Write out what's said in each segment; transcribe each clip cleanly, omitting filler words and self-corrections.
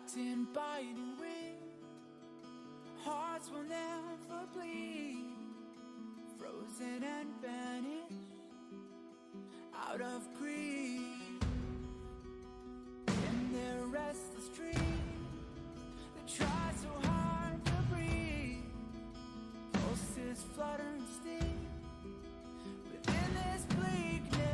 Trapped in biting wind, hearts will never bleed, frozen and vanished out of greed. In their restless dreams, they try so hard to breathe, pulses flutter and sting within this bleakness.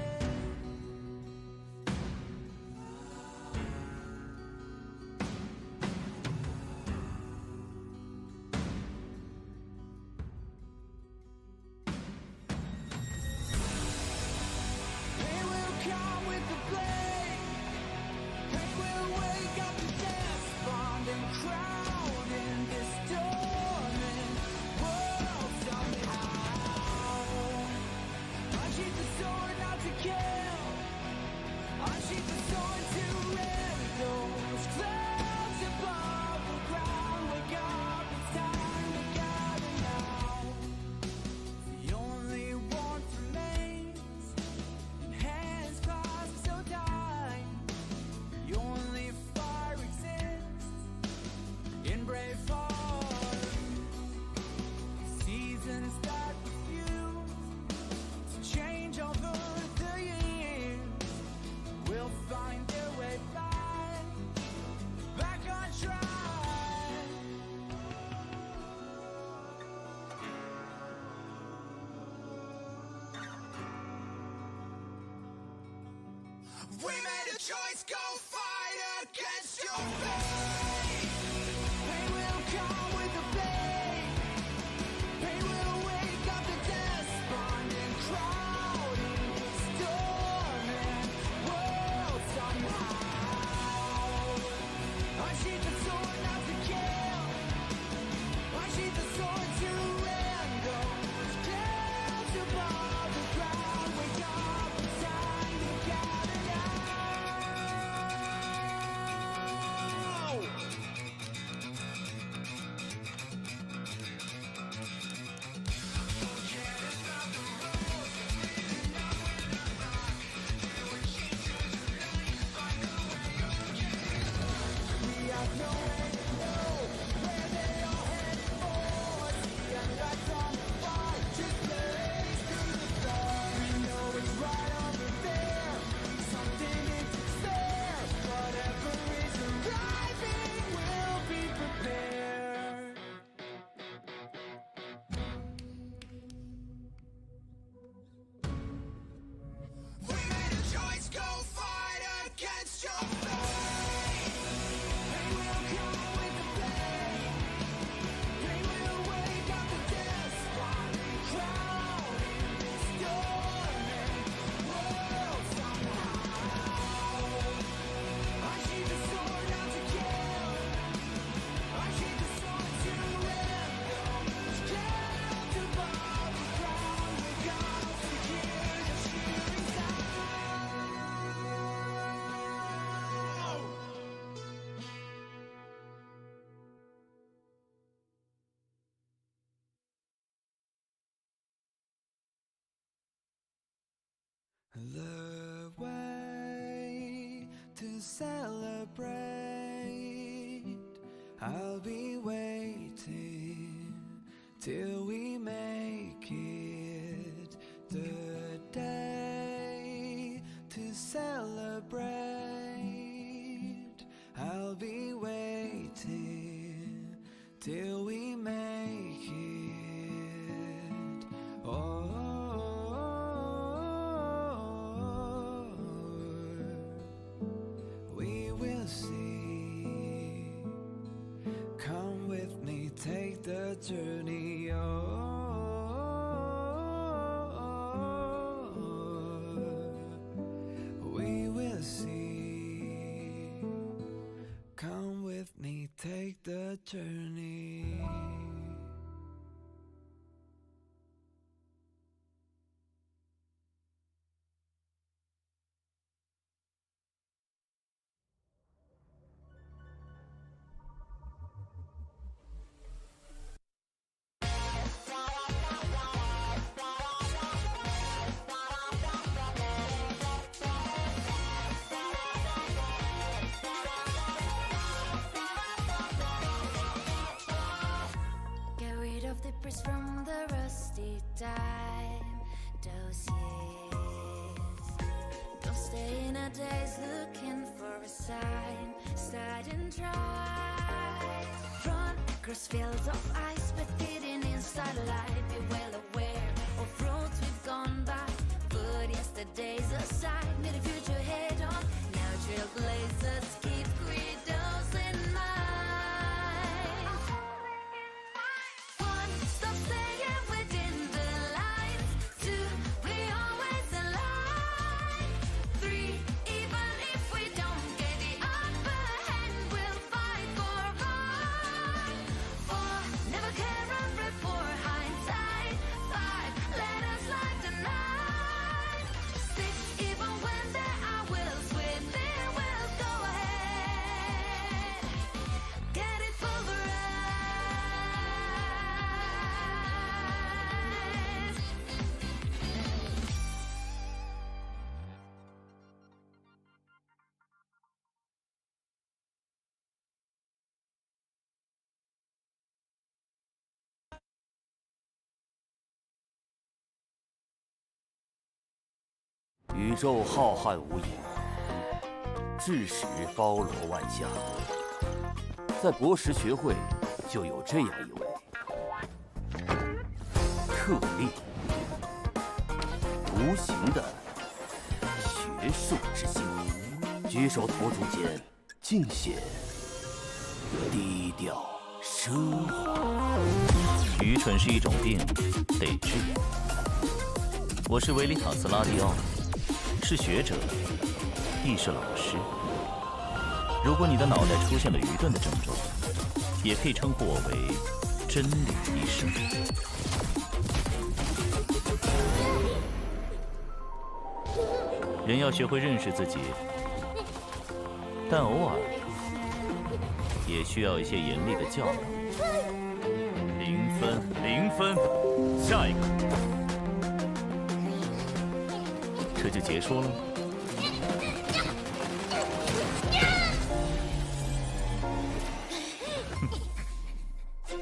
Choice, go fight against your fate. Pain will come with the pain. Pain will wake up the despondent crowd in the storming world somehow. Unsheath the sword not to kill. Unsheath the sword to end those clouds above the ground. Wake up, it's time to gather now. The way to celebrate, I'll be waiting till we make it. The day to celebrate, I'll be waiting till we make it. Oh, take the journey we will see. Come with me, take the journey. try. Run across fields of ice, but hidden inside life. Be well aware of roads we've gone by. Put yesterday's aside, need a future head on. Now trailblazers keep credos in mind. One, stop staying within the lines. Two, we always align. Three, even if we don't get the upper hand, we'll fight for right. Four, never care or report hindsight. Five, let us light the night. Six, even when there are wills within, we'll go ahead. Get it pulverized. 宇宙浩瀚无垠，智识包罗万象。在博识学会就有这样一位特例，无形的学术之星，举手投足间尽显低调奢华。愚蠢是一种病，得治。我是维里塔斯·拉蒂奥，是学者，亦是老师。如果你的脑袋出现了愚钝的症状，也可以称呼我为真理医生。人要学会认识自己，但偶尔也需要一些严厉的教导。0分，0分，下一个。这就结束了。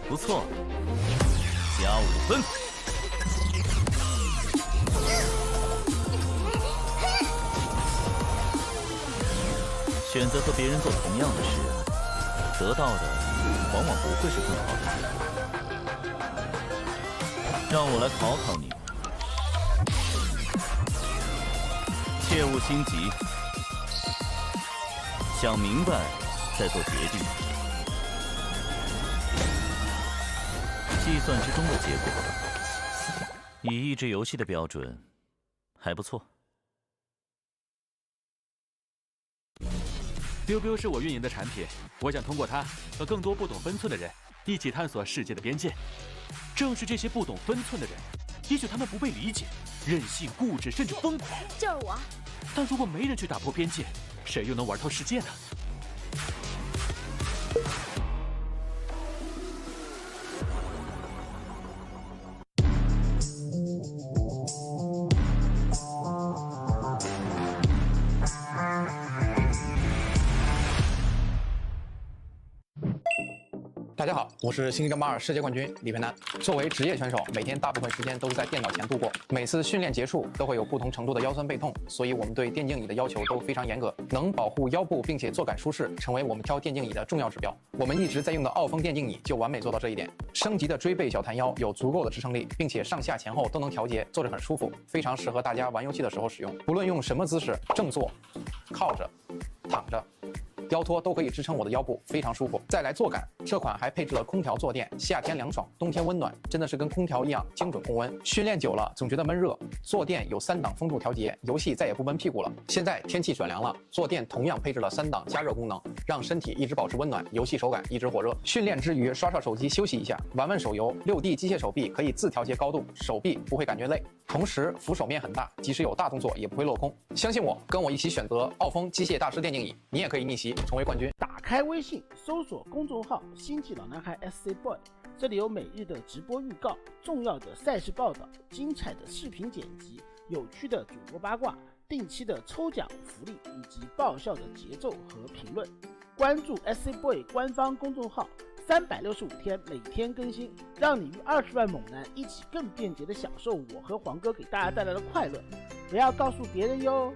不错，加5分。选择和别人做同样的事，得到的往往不会是更好的。让我来考考你。切勿心急，想明白再做决定。计算之中的结果，以益智游戏的标准，还不错。biu 是我运营的产品，我想通过它和更多不懂分寸的人一起探索世界的边界。正是这些不懂分寸的人，也许他们不被理解，任性、固执，甚至疯狂。就是我。但如果没人去打破边界，谁又能玩透世界呢？大家好，我是星际争霸2世界冠军李培南。作为职业选手，每天大部分时间都是在电脑前度过。每次训练结束都会有不同程度的腰酸背痛，所以我们对电竞椅的要求都非常严格，能保护腰部并且坐感舒适，成为我们挑电竞椅的重要指标。我们一直在用的奥风电竞椅就完美做到这一点。升级的锥背小弹腰有足够的支撑力，并且上下前后都能调节，坐着很舒服，非常适合大家玩游戏的时候使用。不论用什么姿势，正坐、靠着、躺着。腰托都可以支撑我的腰部，非常舒服。再来坐感，这款还配置了空调坐垫，夏天凉爽，冬天温暖，真的是跟空调一样精准控温。训练久了总觉得闷热，坐垫有3档风度调节，游戏再也不闷屁股了。现在天气转凉了，坐垫同样配置了3档加热功能，让身体一直保持温暖，游戏手感一直火热。训练之余刷刷手机休息一下，玩玩手游，6D 机械手臂可以自调节高度，手臂不会感觉累。同时扶手面很大，即使有大动作也不会落空。相信我，跟我一起选择奥风机械大师电竞椅，你也可以逆袭成为冠军。打开微信，搜索公众号“星际老男孩 SC Boy”， 这里有每日的直播预告、重要的赛事报道、精彩的视频剪辑、有趣的主播八卦、定期的抽奖福利以及爆笑的节奏和评论。关注 SC Boy 官方公众号，365天每天更新，让你与20万猛男一起更便捷的享受我和黄哥给大家带来的快乐。不要告诉别人哟。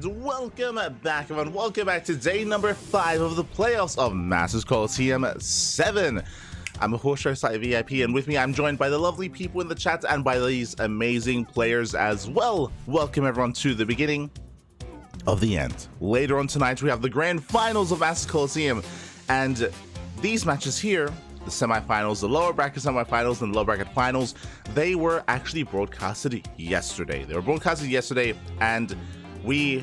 and welcome back, everyone. Welcome back to day number 5 of the playoffs of Masters Coliseum 7. I'm a host site VIP, and with me I'm joined by the lovely people in the chat and by these amazing players as well. Welcome everyone to the beginning of the end. Later on tonight we have the grand finals of Masters Coliseum, and these matches here, the semifinals, the lower bracket semifinals, and the lower bracket finals, they were actually broadcasted yesterday. They were broadcasted yesterday, and we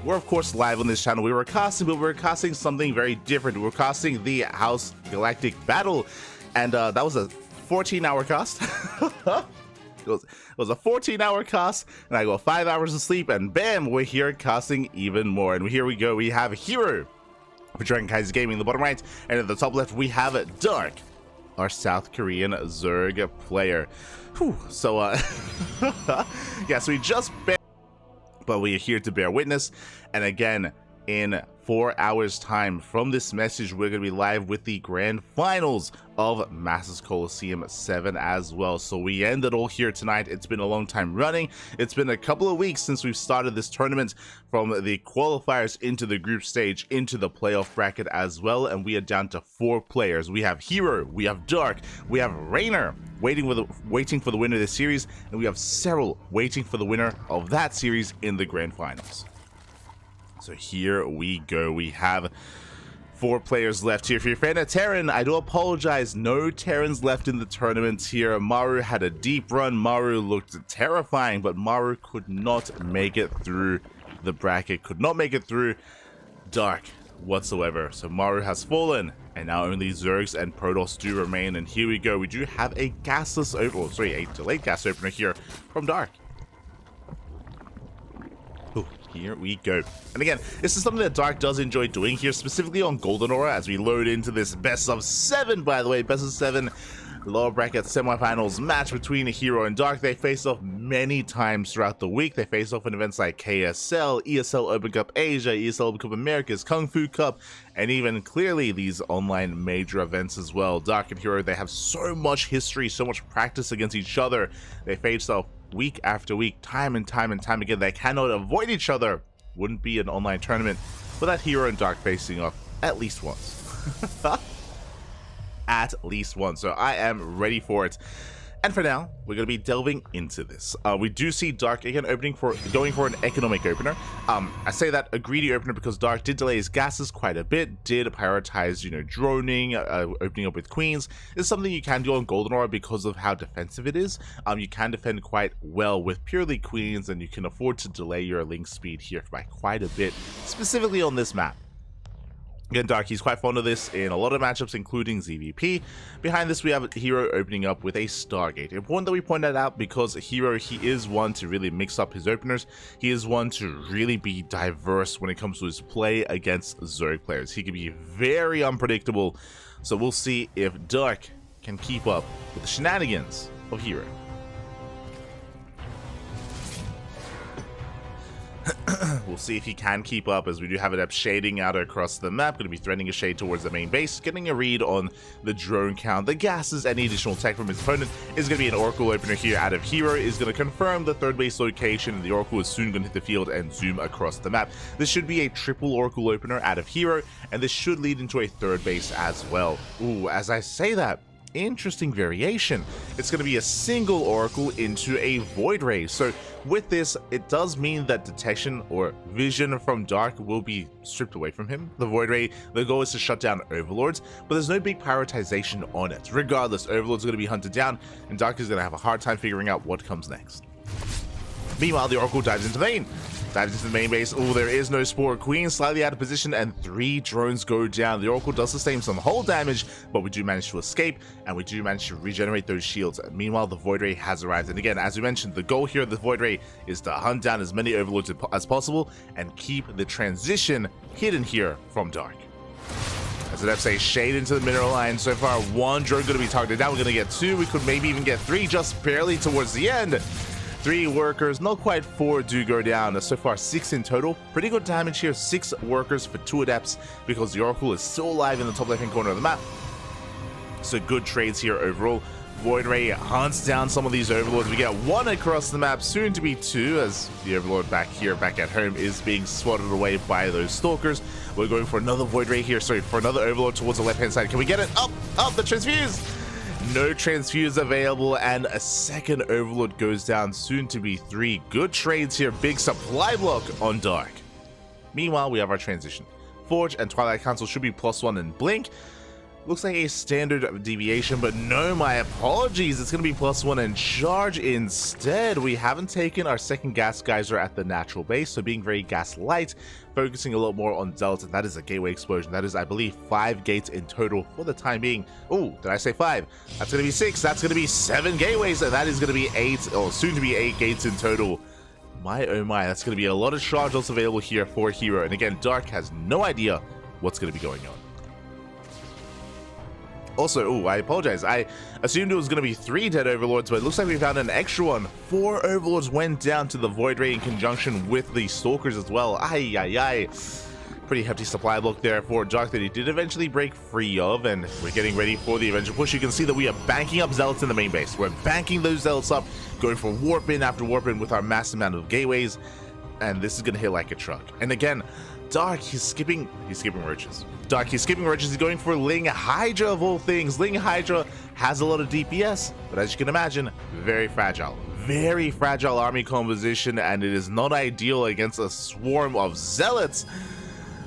were, of course, live on this channel. We were casting, but we were casting something very different. We were casting the House Galactic Battle, and that was a 14-hour cast. It was a 14-hour cast, and I got 5 hours of sleep, and bam, we're here casting even more. And here we go. We have Hero for CranKy's Gaming in the bottom right, and at the top left we have Dark, our South Korean Zerg player. Whew. So yeah, so we just but we are here to bear witness, and again, in 4 hours time from this message, we're going to be live with the grand finals of Masters Coliseum 7 as well. So we end it all here tonight. It's been a long time running. It's been a couple of weeks since we've started this tournament, from the qualifiers into the group stage, into the playoff bracket as well, and we are down to 4 players. We have Hero, we have Dark, we have Rainer waiting for the winner of this series, and we have Cyril waiting for the winner of that series in the grand finals. So here we go. We have 4 players left here. If you're a fan of Terran, I do apologize. No Terrans left in the tournament here. Maru had a deep run. Maru looked terrifying, but Maru could not make it through the bracket. Could not make it through Dark whatsoever. So Maru has fallen, and now only Zergs and Protoss do remain. And here we go. We do have a gasless opener, a delayed gas opener here from Dark. Here we go. And again, this is something that Dark does enjoy doing here, specifically on Golden Aura, as we load into this best of 7, by the way, best of 7 lower bracket semifinals match between Hero and Dark. They face off many times throughout the week. They face off in events like KSL, ESL Open Cup Asia, ESL Open Cup Americas, Kung Fu Cup, and even clearly these online major events as well. Dark and Hero, they have so much history, so much practice against each other. They face off week after week, time and time again. They cannot avoid each other. Wouldn't be an online tournament without Hero and Dark facing off at least once. At least once. So I am ready for it. And for now, we're going to be delving into this. We do see Dark again going for an economic opener. I say that a greedy opener because Dark did delay his gases quite a bit, did prioritize, droning, opening up with queens. It's something you can do on Golden Aura because of how defensive it is. You can defend quite well with purely queens, and you can afford to delay your link speed here by quite a bit, specifically on this map. Again, Dark, he's quite fond of this in a lot of matchups, including ZVP. Behind this, we have Hero opening up with a Stargate. Important that we point that out because Hero, he is one to really mix up his openers. He is one to really be diverse when it comes to his play against Zerg players. He can be very unpredictable, so we'll see if Dark can keep up with the shenanigans of Hero. We'll see if he can keep up, as we do have it up shading out across the map. Going to be threading a shade towards the main base, getting a read on the drone count, the gases, any additional tech from his opponent. Is going to be an Oracle opener here out of Hero. Is going to confirm the 3rd base location, and the Oracle is soon going to hit the field and zoom across the map. This should be a triple Oracle opener out of Hero, and this should lead into a 3rd base as well. Ooh, as I say that, interesting variation. It's going to be a single Oracle into a Void Ray. So with this, it does mean that detection or vision from Dark will be stripped away from him. The Void Ray, the goal is to shut down Overlords, but there's no big prioritization on it. Regardless, Overlords are going to be hunted down, and Dark is going to have a hard time figuring out what comes next. Meanwhile, the Oracle dives into the main. Dives into the main base. Oh, there is no Spore Queen, slightly out of position, and 3 drones go down. The Oracle does sustain some hull damage, but we do manage to escape, and we do manage to regenerate those shields. Meanwhile, the Void Ray has arrived, and again, as we mentioned, the goal here of the Void Ray is to hunt down as many Overlords as possible and keep the transition hidden here from Dark. As an FSA shade into the mineral line. So far, 1 drone going to be targeted down. We're going to get 2. We could maybe even get 3 just barely towards the end. 3 workers, not quite 4 do go down. So far 6 in total. Pretty good damage here. 6 workers for 2 adepts because the Oracle is still alive in the top left hand corner of the map. So good trades here overall. Void Ray hunts down some of these Overlords. We get one across the map, soon to be two, as the Overlord back at home is being swatted away by those Stalkers. We're going for another Void Ray here, sorry, for another Overlord towards the left-hand side. Can we get it? Up, the transfuse! No transfuse available, and a second Overlord goes down, soon to be three. Good trades here, big supply block on Dark. Meanwhile, we have our transition. Forge and Twilight Council should be +1 in Blink. Looks like a standard deviation, but no, my apologies. It's going to be +1 in Charge instead. We haven't taken our second Gas Geyser at the natural base, so being very gas light, focusing a lot more on Zealots, and that is a gateway explosion. That is, I believe, 5 gates in total for the time being. Oh, did I say 5? That's going to be 6. That's going to be 7 gateways, and that is going to be 8, or soon to be 8 gates in total. My oh my, that's going to be a lot of charge also available here for Hero. And again, Dark has no idea what's going to be going on. Also, oh, I apologize. I assumed it was going to be 3 dead Overlords, but it looks like we found an extra one. 4 Overlords went down to the Void Ray in conjunction with the Stalkers as well. Ay. Pretty hefty supply block there for Dark that he did eventually break free of, and we're getting ready for the eventual push. You can see that we are banking up Zealots in the main base. We're banking those Zealots up, going for warp in after warp in with our massive amount of gateways, and this is going to hit like a truck. And again, Dark, he's skipping roaches. Dark, he's skipping roaches. He's going for Ling Hydra of all things. Ling Hydra has a lot of DPS, but as you can imagine, very fragile. Very fragile army composition, and it is not ideal against a swarm of Zealots.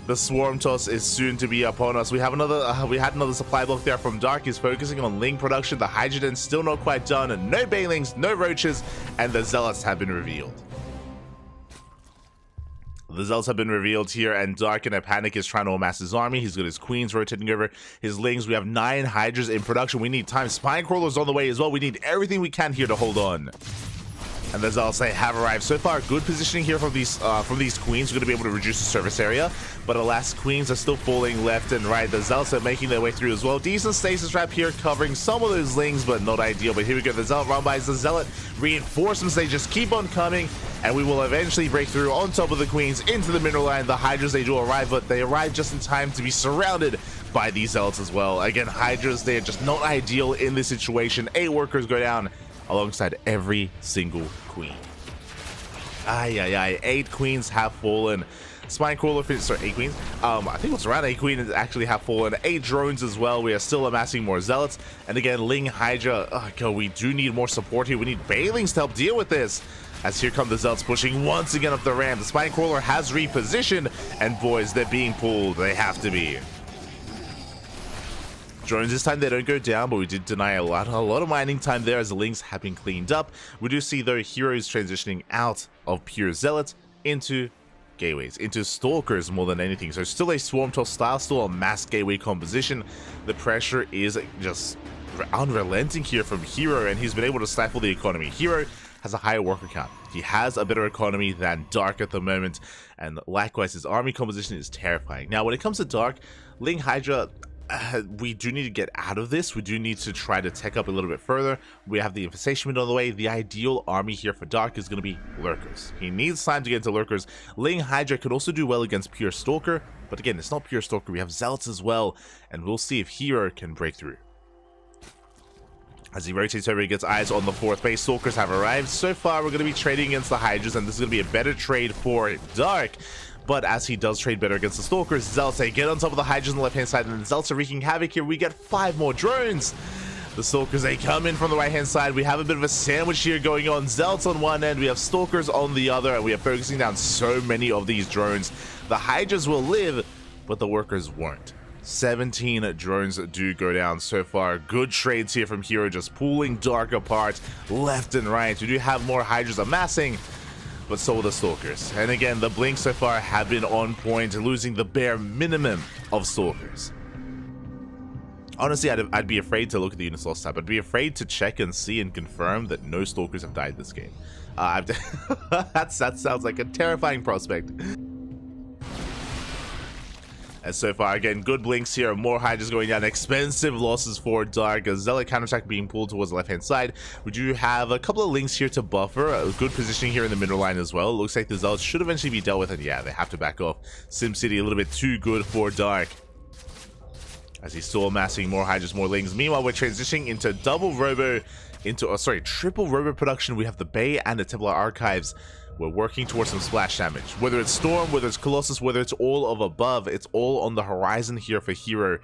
The swarm toss is soon to be upon us. We had another supply block there from Dark. He's focusing on Ling production. The Hydrogen still not quite done. No Banelings, no Roaches, and the Zealots have been revealed. The Zealots have been revealed here, and Dark in a panic is trying to amass his army. He's got his Queens rotating over his Lings. We have 9 Hydras in production. We need time. Spine Crawlers on the way as well. We need everything we can here to hold on. And the Zealots, they have arrived. So far, good positioning here from these Queens. We're going to be able to reduce the surface area. But alas, Queens are still falling left and right. The Zealots are making their way through as well. Decent stasis trap here, covering some of those Lings, but not ideal. But here we go. The Zealot run by the Zealot. Reinforcements, they just keep on coming. And we will eventually break through on top of the Queens into the mineral line. The Hydras, they do arrive, but they arrive just in time to be surrounded by these Zealots as well. Again, Hydras, they are just not ideal in this situation. 8 workers go down alongside every single Queen. 8 Queens have fallen. Spine Crawler, sorry, 8 Queens. I think it's around 8 Queens actually have fallen. 8 drones as well. We are still amassing more Zealots. And again, Ling Hydra, we do need more support here. We need Banelings to help deal with this. As here come the Zealots pushing once again up the ramp. The Spine Crawler has repositioned, and boys, they're being pulled. They have to be. Drones this time, they don't go down, but we did deny a lot of mining time there as the Lings have been cleaned up. We do see, though, heroes transitioning out of pure Zealots into gateways, into Stalkers more than anything. So still a Swarm Toss style, still a mass gateway composition. The pressure is just unrelenting here from Hero, and he's been able to stifle the economy. Hero has a higher worker count. He has a better economy than Dark at the moment, and likewise, his army composition is terrifying. Now, when it comes to Dark, Ling Hydra, we do need to get out of this. We do need to try to tech up a little bit further. We have the Infestation on the way. The ideal army here for Dark is going to be Lurkers. He needs time to get into Lurkers. Ling Hydra could also do well against Pure Stalker, but again, it's not Pure Stalker. We have Zealots as well, and we'll see if Hero can break through. As he rotates over, he gets eyes on the 4th base. Stalkers have arrived. So far, we're going to be trading against the Hydras, and this is going to be a better trade for Dark. But as he does trade better against the Stalkers, Zealots, they get on top of the Hydras on the left-hand side, and the Zealots are wreaking havoc here. We get 5 more drones. The Stalkers, they come in from the right-hand side. We have a bit of a sandwich here going on. Zealots on one end, we have Stalkers on the other, and we are focusing down so many of these drones. The Hydras will live, but the workers won't. 17 drones do go down so far. Good trades here from Hero, just pulling Dark apart left and right. We do have more Hydras amassing, but so will the Stalkers. And again, the Blinks so far have been on point, losing the bare minimum of Stalkers. Honestly, I'd be afraid to look at the units lost tab. I'd be afraid to check and see and confirm that no Stalkers have died this game. That sounds like a terrifying prospect. And so far, again, good Blinks here. More Hydras going down. Expensive losses for Dark. A Zealot counterattack being pulled towards the left-hand side. We do have a couple of Links here to buffer. A good positioning here in the middle line as well. It looks like the Zealots should eventually be dealt with. And yeah, they have to back off. SimCity a little bit too good for Dark. as he's still amassing more Hydras, more Lings. Meanwhile, we're transitioning into triple Robo production. We have the Bay and the Templar Archives. We're working towards some splash damage. Whether it's Storm, whether it's Colossus, whether it's all of above, it's all on the horizon here for Hero.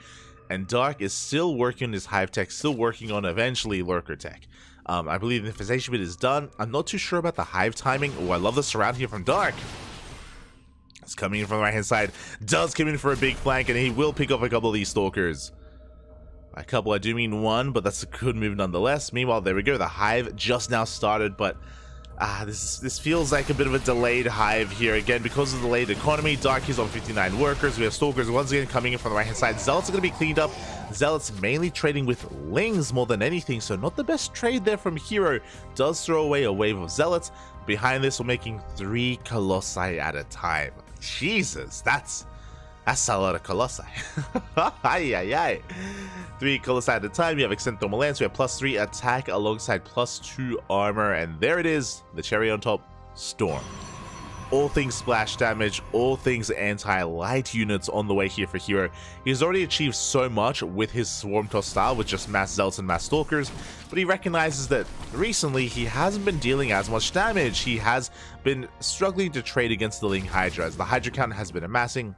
And Dark is still working on his Hive tech, still working on eventually Lurker tech. I believe the Infestation bit is done. I'm not too sure about the Hive timing. Oh, I love the surround here from Dark. It's coming in from the right-hand side. Does come in for a big flank, and he will pick up a couple of these Stalkers. By a couple, I do mean one, but that's a good move nonetheless. Meanwhile, there we go. The Hive just now started, but this feels like a bit of a delayed Hive here. Again, because of the delayed economy, Dark is on 59 workers. We have Stalkers once again coming in from the right-hand side. Zealots are going to be cleaned up. Zealots mainly trading with Lings more than anything, so not the best trade there from Hero. Does throw away a wave of Zealots. Behind this, we're making 3 Colossi at a time. Jesus, that's a lot of Colossi. Ay, ay, ay. 3 Colossi at a time. You have Extend Thermal Lance. We have +3 attack alongside +2 armor. And there it is. The cherry on top, Storm. All things splash damage, all things anti-light units on the way here for Hero. He's already achieved so much with his Swarm Toss style with just mass Zealots and mass Stalkers, but he recognizes that recently he hasn't been dealing as much damage. He has been struggling to trade against the Ling Hydra as the Hydra count has been amassing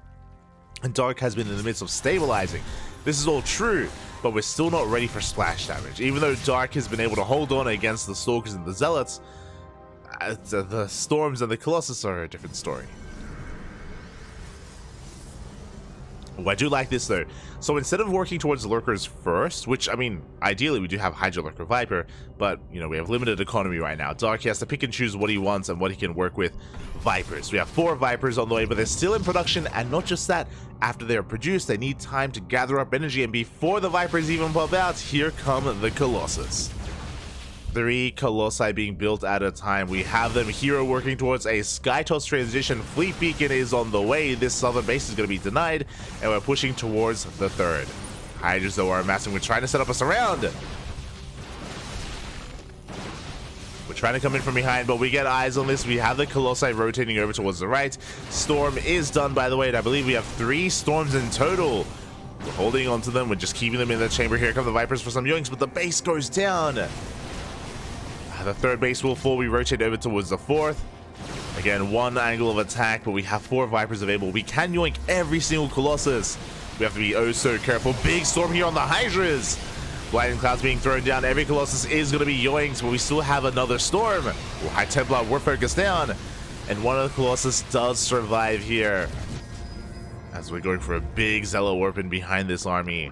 and Dark has been in the midst of stabilizing. This is all true, but we're still not ready for splash damage. Even though Dark has been able to hold on against the Stalkers and the Zealots, the Storms and the Colossus are a different story. Oh, I do like this though. So instead of working towards the Lurkers first, which I mean, ideally we do have Hydra, Lurker, Viper, but you know, we have limited economy right now. Dark has to pick and choose what he wants and what he can work with. Vipers. We have 4 Vipers on the way, but they're still in production, and not just that, after they're produced, they need time to gather up energy, and before the Vipers even pop out, here come the Colossus. 3 Colossi being built at a time. We have them. Hero working towards a Skytoss transition. Fleet Beacon is on the way. This southern base is going to be denied, and we're pushing towards the 3rd. Hydras, though, are amassing. We're trying to set up a surround. We're trying to come in from behind, but we get eyes on this. We have the Colossi rotating over towards the right. Storm is done, by the way, and I believe we have 3 Storms in total. We're holding on to them. We're just keeping them in the chamber. Here come the Vipers for some yoinks, but the base goes down. The 3rd base will fall. We rotate over towards the 4th. Again, 1 angle of attack, but we have 4 Vipers available. We can yoink every single Colossus. We have to be oh so careful. Big Storm here on the Hydras. Blinding Clouds being thrown down. Every Colossus is going to be yoinked, but we still have another Storm. High Templar, we're focused down. And one of the Colossus does survive here, as we're going for a big Zealot Warpin behind this army.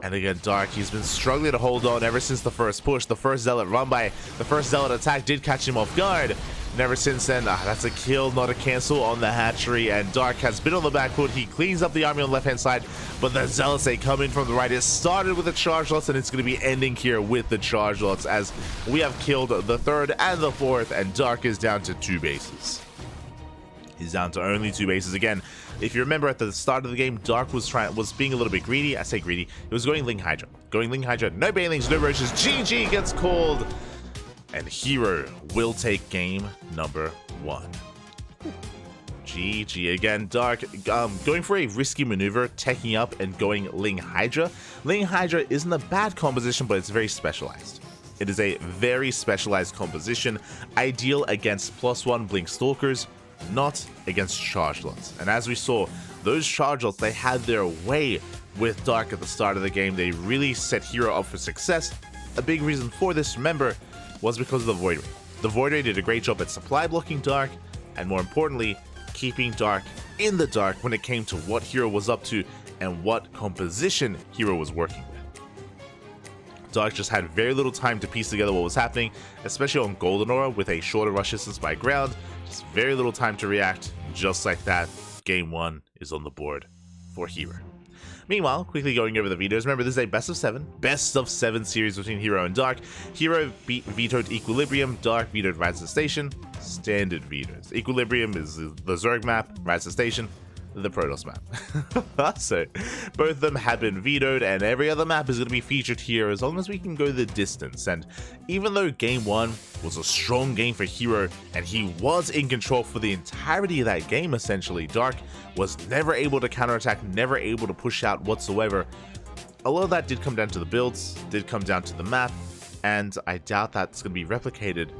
And again, Dark, he's been struggling to hold on ever since the first push. The first Zealot run by, the first Zealot attack did catch him off guard. And ever since then, that's a kill, not a cancel on the hatchery. And Dark has been on the back foot. He cleans up the army on the left-hand side, but the Zealots, they come in from the right. It started with the charge lots, and it's going to be ending here with the charge lots, as we have killed the 3rd and the 4th, and Dark is down to 2 bases. He's down to only 2 bases again. If you remember at the start of the game, Dark was being a little bit greedy. I say greedy. It was going Ling Hydra. Going Ling Hydra. No Banelings, no Roaches. GG gets called. And Hero will take game number 1. GG again. Dark going for a risky maneuver, taking up and going Ling Hydra. Ling Hydra isn't a bad composition, but it's very specialized. It is a very specialized composition, ideal against +1 Blink Stalkers, not against charge lots. And as we saw, those charge lots, they had their way with Dark at the start of the game. They really set Hero up for success. A big reason for this, remember, was because of the Void Ray. The Void Ray did a great job at supply blocking Dark, and more importantly, keeping Dark in the dark when it came to what Hero was up to and what composition Hero was working with. Dark just had very little time to piece together what was happening, especially on Golden Aura with a shorter rush distance by ground. Just very little time to react. Just like that, game 1 is on the board for Hero. Meanwhile, quickly going over the vetoes. Remember, this is a best of 7 series between Hero and Dark. Hero vetoed Equilibrium, Dark vetoed Rise the Station. Standard vetoes. Equilibrium is the Zerg map, Rise the Station, the Protoss map. So, both of them have been vetoed, and every other map is going to be featured here as long as we can go the distance. And even though game 1 was a strong game for Hero, and he was in control for the entirety of that game, essentially, Dark was never able to counterattack, never able to push out whatsoever. a lot of that did come down to the builds, did come down to the map, and I doubt that's going to be replicated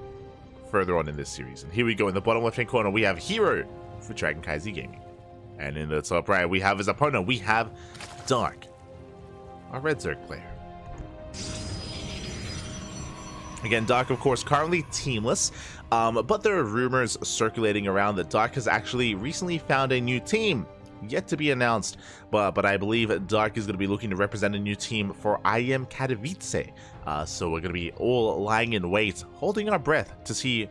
further on in this series. And here we go, in the bottom left-hand corner, we have Hero for CranKy Gaming. And in the top right, we have his opponent, we have Dark, our Red Zerg player. Again, Dark, of course, currently teamless, but there are rumors circulating around that Dark has actually recently found a new team. Yet to be announced, but I believe Dark is going to be looking to represent a new team for IM Katowice. So we're going to be all lying in wait, holding our breath to see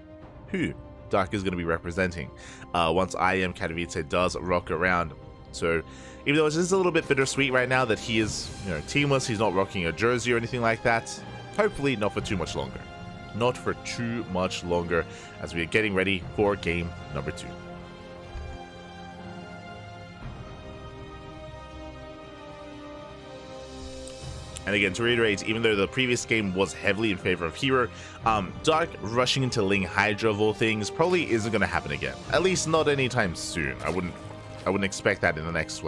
who Dark is going to be representing once IM Katowice does rock around. So even though it's just a little bit bittersweet right now that he is, teamless, he's not rocking a jersey or anything like that, hopefully not for too much longer. Not for too much longer as we are getting ready for game number 2. And again, to reiterate, even though the previous game was heavily in favor of Hero, Dark rushing into Ling Hydra of all things probably isn't going to happen again. At least not anytime soon. I wouldn't expect that in the next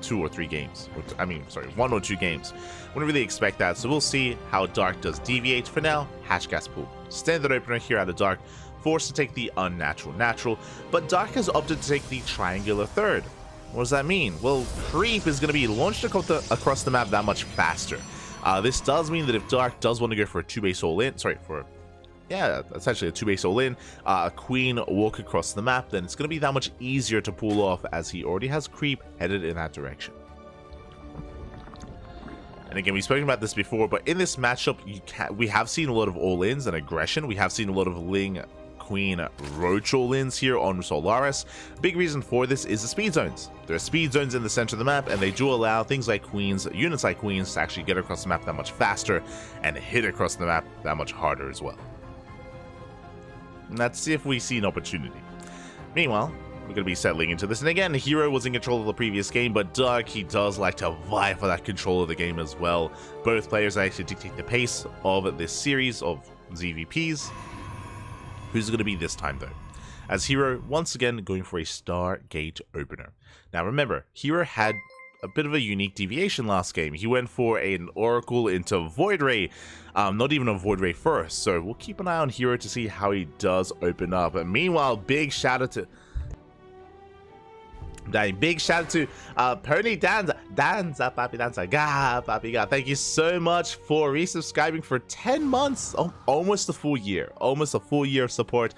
2 or 3 games. I mean, sorry, 1 or 2 games. Wouldn't really expect that. So we'll see how Dark does deviate. For now, Hatch Gas Pool. Standard opener here out of Dark, forced to take the unnatural natural, but Dark has opted to take the triangular third. What does that mean? Well, Creep is going to be launched across the map that much faster. This does mean that if Dark does want to go for a 2-base all-in, essentially a 2-base all-in, a Queen walk across the map, then it's going to be that much easier to pull off as he already has Creep headed in that direction. And again, we've spoken about this before, but in this matchup, we have seen a lot of all-ins and aggression. We have seen a lot of Ling Queen Roach all-ins here on Solaris. Big reason for this is the speed zones. There are speed zones in the center of the map, and they do allow things like Queens, units like Queens, to actually get across the map that much faster and hit across the map that much harder as well. And let's see if we see an opportunity. Meanwhile, we're going to be settling into this. And again, Hero was in control of the previous game, but Dark, he does like to vie for that control of the game as well. Both players actually dictate the pace of this series of ZVPs. Who's it going to be this time, though? As Hero, once again, going for a Stargate opener. Now, remember, Hero had a bit of a unique deviation last game. He went for an Oracle into Void Ray, not even a Void Ray first. So we'll keep an eye on Hero to see how he does open up. And meanwhile, big shout out to Pony Danza, Papi Danza, Papi Ga. Thank you so much for resubscribing for 10 months, almost a full year, of support.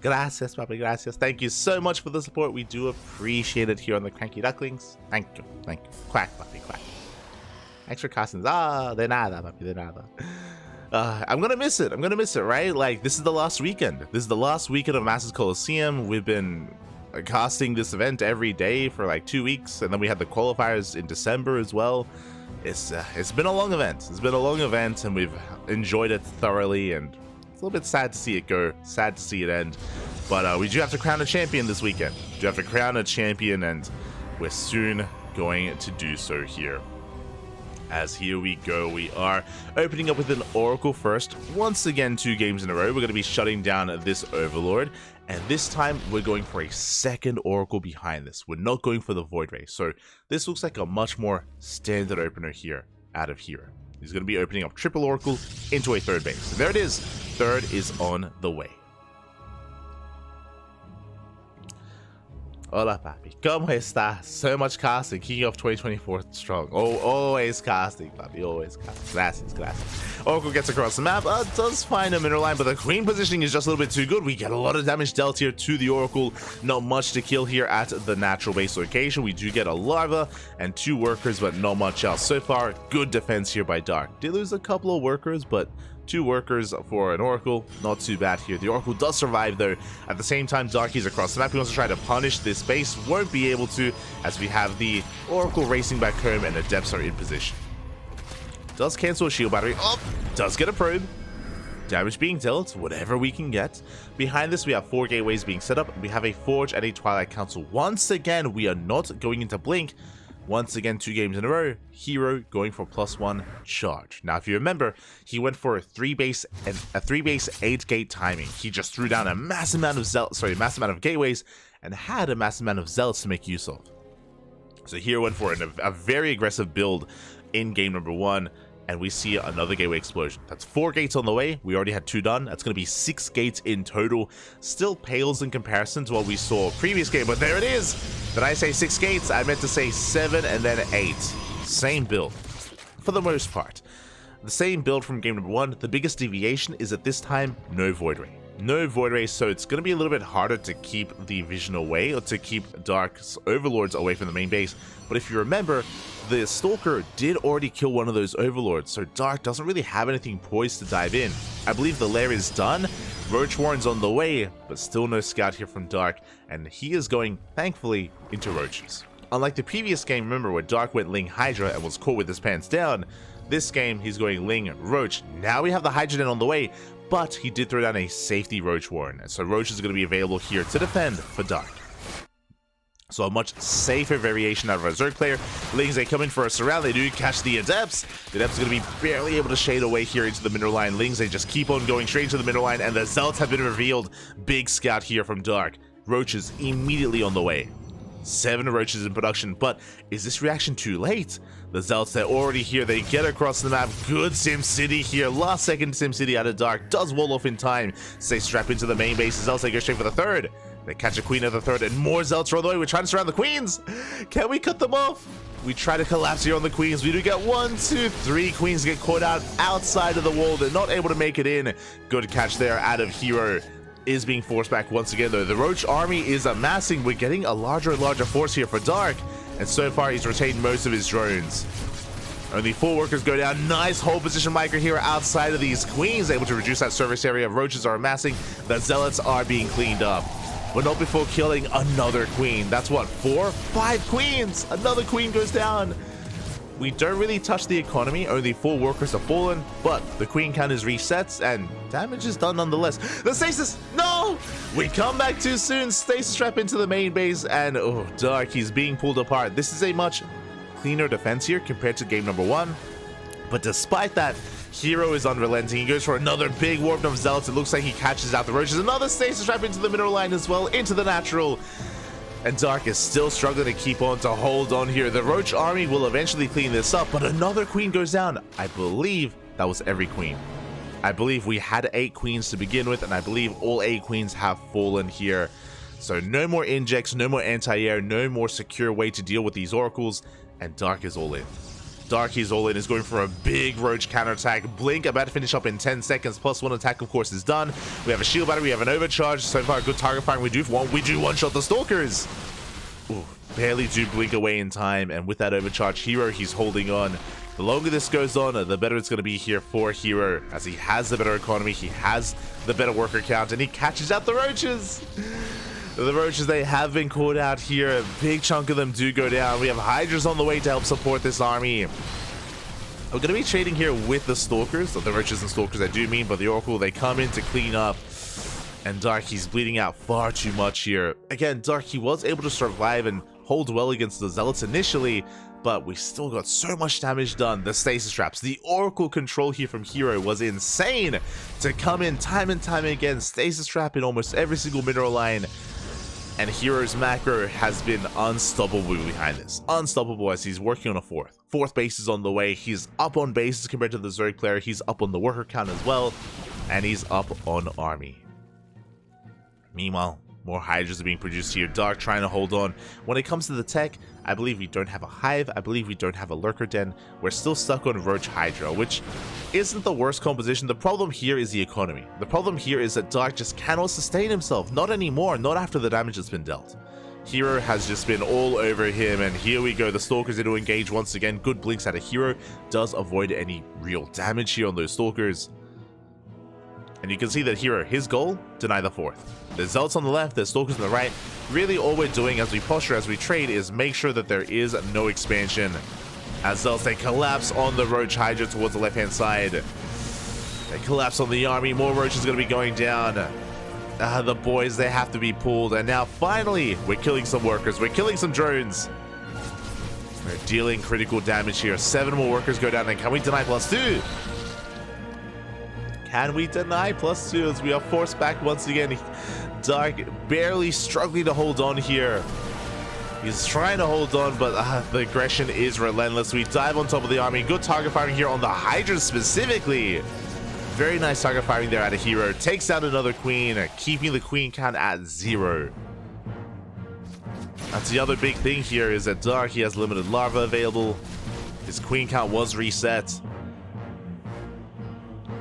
Gracias, Papi, gracias. Thank you so much for the support. We do appreciate it here on the CranKy Ducklings. Thank you. Quack, Papi, quack. Extra castings. De nada, Papi, de nada. I'm gonna miss it, right? Like, this is the last weekend. Of Masters Coliseum. We've been casting this event every day for 2 weeks, and then we had the qualifiers in December as well. It's been a long event. And we've enjoyed it thoroughly, and it's a little bit sad to see it go, sad to see it end. But we do have to crown a champion this weekend. And we're soon going to do so here. As here we go, we are opening up with an Oracle first. Once again, 2 games in a row, we're going to be shutting down this Overlord. And this time, we're going for a second Oracle behind this. We're not going for the Void Ray. So this looks like a much more standard opener here out of Hero. He's going to be opening up triple Oracle into a third base. And there it is. Third is on the way. Hola, papi. ¿Cómo está? So much casting. King of 2024 strong. Oh, always casting, papi. Always casting. Gracias. Oracle gets across the map. Does find a mineral line, but the Queen positioning is just a little bit too good. We get a lot of damage dealt here to the Oracle. Not much to kill here at the natural base location. We do get a Larva and 2 workers, but not much else. So far, good defense here by Dark. Did lose a couple of workers, but 2 workers for an Oracle, not too bad here. The Oracle does survive though. At the same time, Darky's across the map. He wants to try to punish this base. Won't be able to, as we have the Oracle racing back home and the Depths are in position. Does cancel a shield battery. Oh, does get a probe. Damage being dealt, whatever we can get. Behind this, we have 4 gateways being set up. We have a Forge and a Twilight Council. Once again, we are not going into Blink. Once again, 2 games in a row, Hero going for +1 charge. Now, if you remember, he went for a 3-base 8-gate timing. He just threw down a massive amount of gateways and had a massive amount of zealots to make use of. So Hero went for a very aggressive build in game number 1, and we see another gateway explosion. That's 4 gates on the way. We already had 2 done. That's going to be 6 gates in total. Still pales in comparison to what we saw previous game, but there it is. Did I say 6 gates? I meant to say 7 and then 8. Same build for the most part. The same build from game number 1. The biggest deviation is that this time, no Void Ray. No Void Ray, so it's going to be a little bit harder to keep the Vision away, or to keep Dark's Overlords away from the main base. But if you remember, the Stalker did already kill one of those Overlords, so Dark doesn't really have anything poised to dive in. I believe the lair is done, Roach Warren's on the way, but still no scout here from Dark, and he is going, thankfully, into Roaches. Unlike the previous game, remember, where Dark went Ling Hydra and was caught with his pants down, this game he's going Ling Roach. Now we have the Hydra Den on the way, but he did throw down a safety Roach Warren, and so Roach is going to be available here to defend for Dark. So a much safer variation out of our Zerg player. Lings, they come in for a surround. They do catch the Adepts. The Adepts are going to be barely able to shade away here into the mineral line. Lings, they just keep on going straight into the mineral line, and the Zealots have been revealed. Big scout here from Dark. Roaches immediately on the way. 7 Roaches in production, but is this reaction too late? The Zealots, they're already here. They get across the map. Good SimCity here. Last second SimCity out of Dark. Does wall off in time. Stay strapped into the main base. The Zealots, they go straight for the 3rd. They catch a Queen at the 3rd, and more Zealots are on the way. We're trying to surround the Queens. Can we cut them off? We try to collapse here on the Queens. We do get 1, 2, 3 Queens get caught out outside of the wall. They're not able to make it in. Good catch there out of Hero. Is being forced back once again, though. The Roach army is amassing. We're getting a larger and larger force here for Dark, and so far he's retained most of his drones. Only 4 workers go down. Nice hold position micro here outside of these Queens, able to reduce that service area. Roaches are amassing. The Zealots are being cleaned up, but not before killing another Queen. That's what, 4, 5 Queens. Another Queen goes down. We don't really touch the economy. Only 4 workers have fallen, but the Queen count is resets and damage is done nonetheless. The stasis, no! We come back too soon. Stasis trap into the main base, and oh, Dark, he's being pulled apart. This is a much cleaner defense here compared to game number 1. But despite that, Hero is unrelenting. He goes for another big warp of Zealots. It looks like he catches out the Roaches. Another stasis trap into the mineral line as well, into the natural. And Dark is still struggling to keep on, to hold on here. The Roach army will eventually clean this up, but another Queen goes down. I believe that was every Queen. I believe we had 8 Queens to begin with, and I believe all 8 Queens have fallen here. So no more injects, no more anti-air, no more secure way to deal with these Oracles, and Dark is all in. Dark, he's all in, is going for a big Roach counterattack. Blink about to finish up in 10 seconds. Plus 1 attack, of course, is done. We have a shield battery, we have an overcharge. So far, good target firing. We do one-shot the Stalkers. Ooh, barely do blink away in time. And with that overcharge, Hero, he's holding on. The longer this goes on, the better it's going to be here for Hero, as he has the better economy, he has the better worker count, and he catches out the Roaches. The Roaches, they have been caught out here. A big chunk of them do go down. We have Hydras on the way to help support this army. We're going to be trading here with the Stalkers, the Roaches and Stalkers I do mean, but the Oracle, they come in to clean up. And Dark, he's bleeding out far too much here. Again, Dark, he was able to survive and hold well against the Zealots initially, but we still got so much damage done. The stasis traps, the Oracle control here from Hero was insane to come in time and time again. Stasis trap in almost every single mineral line. And Hero's macro has been unstoppable behind this. Unstoppable, as he's working on a 4th. 4th base is on the way. He's up on bases compared to the Zerg player. He's up on the worker count as well. And he's up on army. Meanwhile, more Hydras are being produced here. Dark trying to hold on. When it comes to the tech, I believe we don't have a Hive. I believe we don't have a Lurker Den. We're still stuck on Roach Hydra, which isn't the worst composition. The problem here is the economy. The problem here is that Dark just cannot sustain himself. Not anymore. Not after the damage that's been dealt. Hero has just been all over him, and here we go. The Stalkers are to engage once again. Good blinks out of Hero. Does avoid any real damage here on those Stalkers. And you can see that Hero, his goal, deny the 4th. There's Zealots on the left, there's Stalkers on the right. Really all we're doing as we posture, as we trade, is make sure that there is no expansion. As Zealots, they collapse on the Roach Hydra towards the left-hand side. They collapse on the army. More Roaches going to be going down. The boys, they have to be pulled. And now, finally, we're killing some workers. We're killing some drones. We're dealing critical damage here. 7 more workers go down. And can we deny +2? Can we deny +2 as we are forced back once again? Dark barely struggling to hold on here. He's trying to hold on, but the aggression is relentless. We dive on top of the army. Good target firing here on the Hydra specifically. Very nice target firing there at a hero. Takes out another queen, keeping the queen count at 0. That's the other big thing here is that Dark, he has limited larva available. His queen count was reset.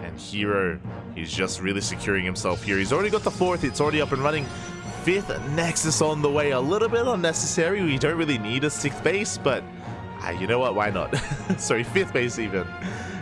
And Hero, he's just really securing himself here. He's already got the 4th. It's already up and running. 5th Nexus on the way. A little bit unnecessary. We don't really need a 6th base, but you know what? Why not? Sorry, 5th base even.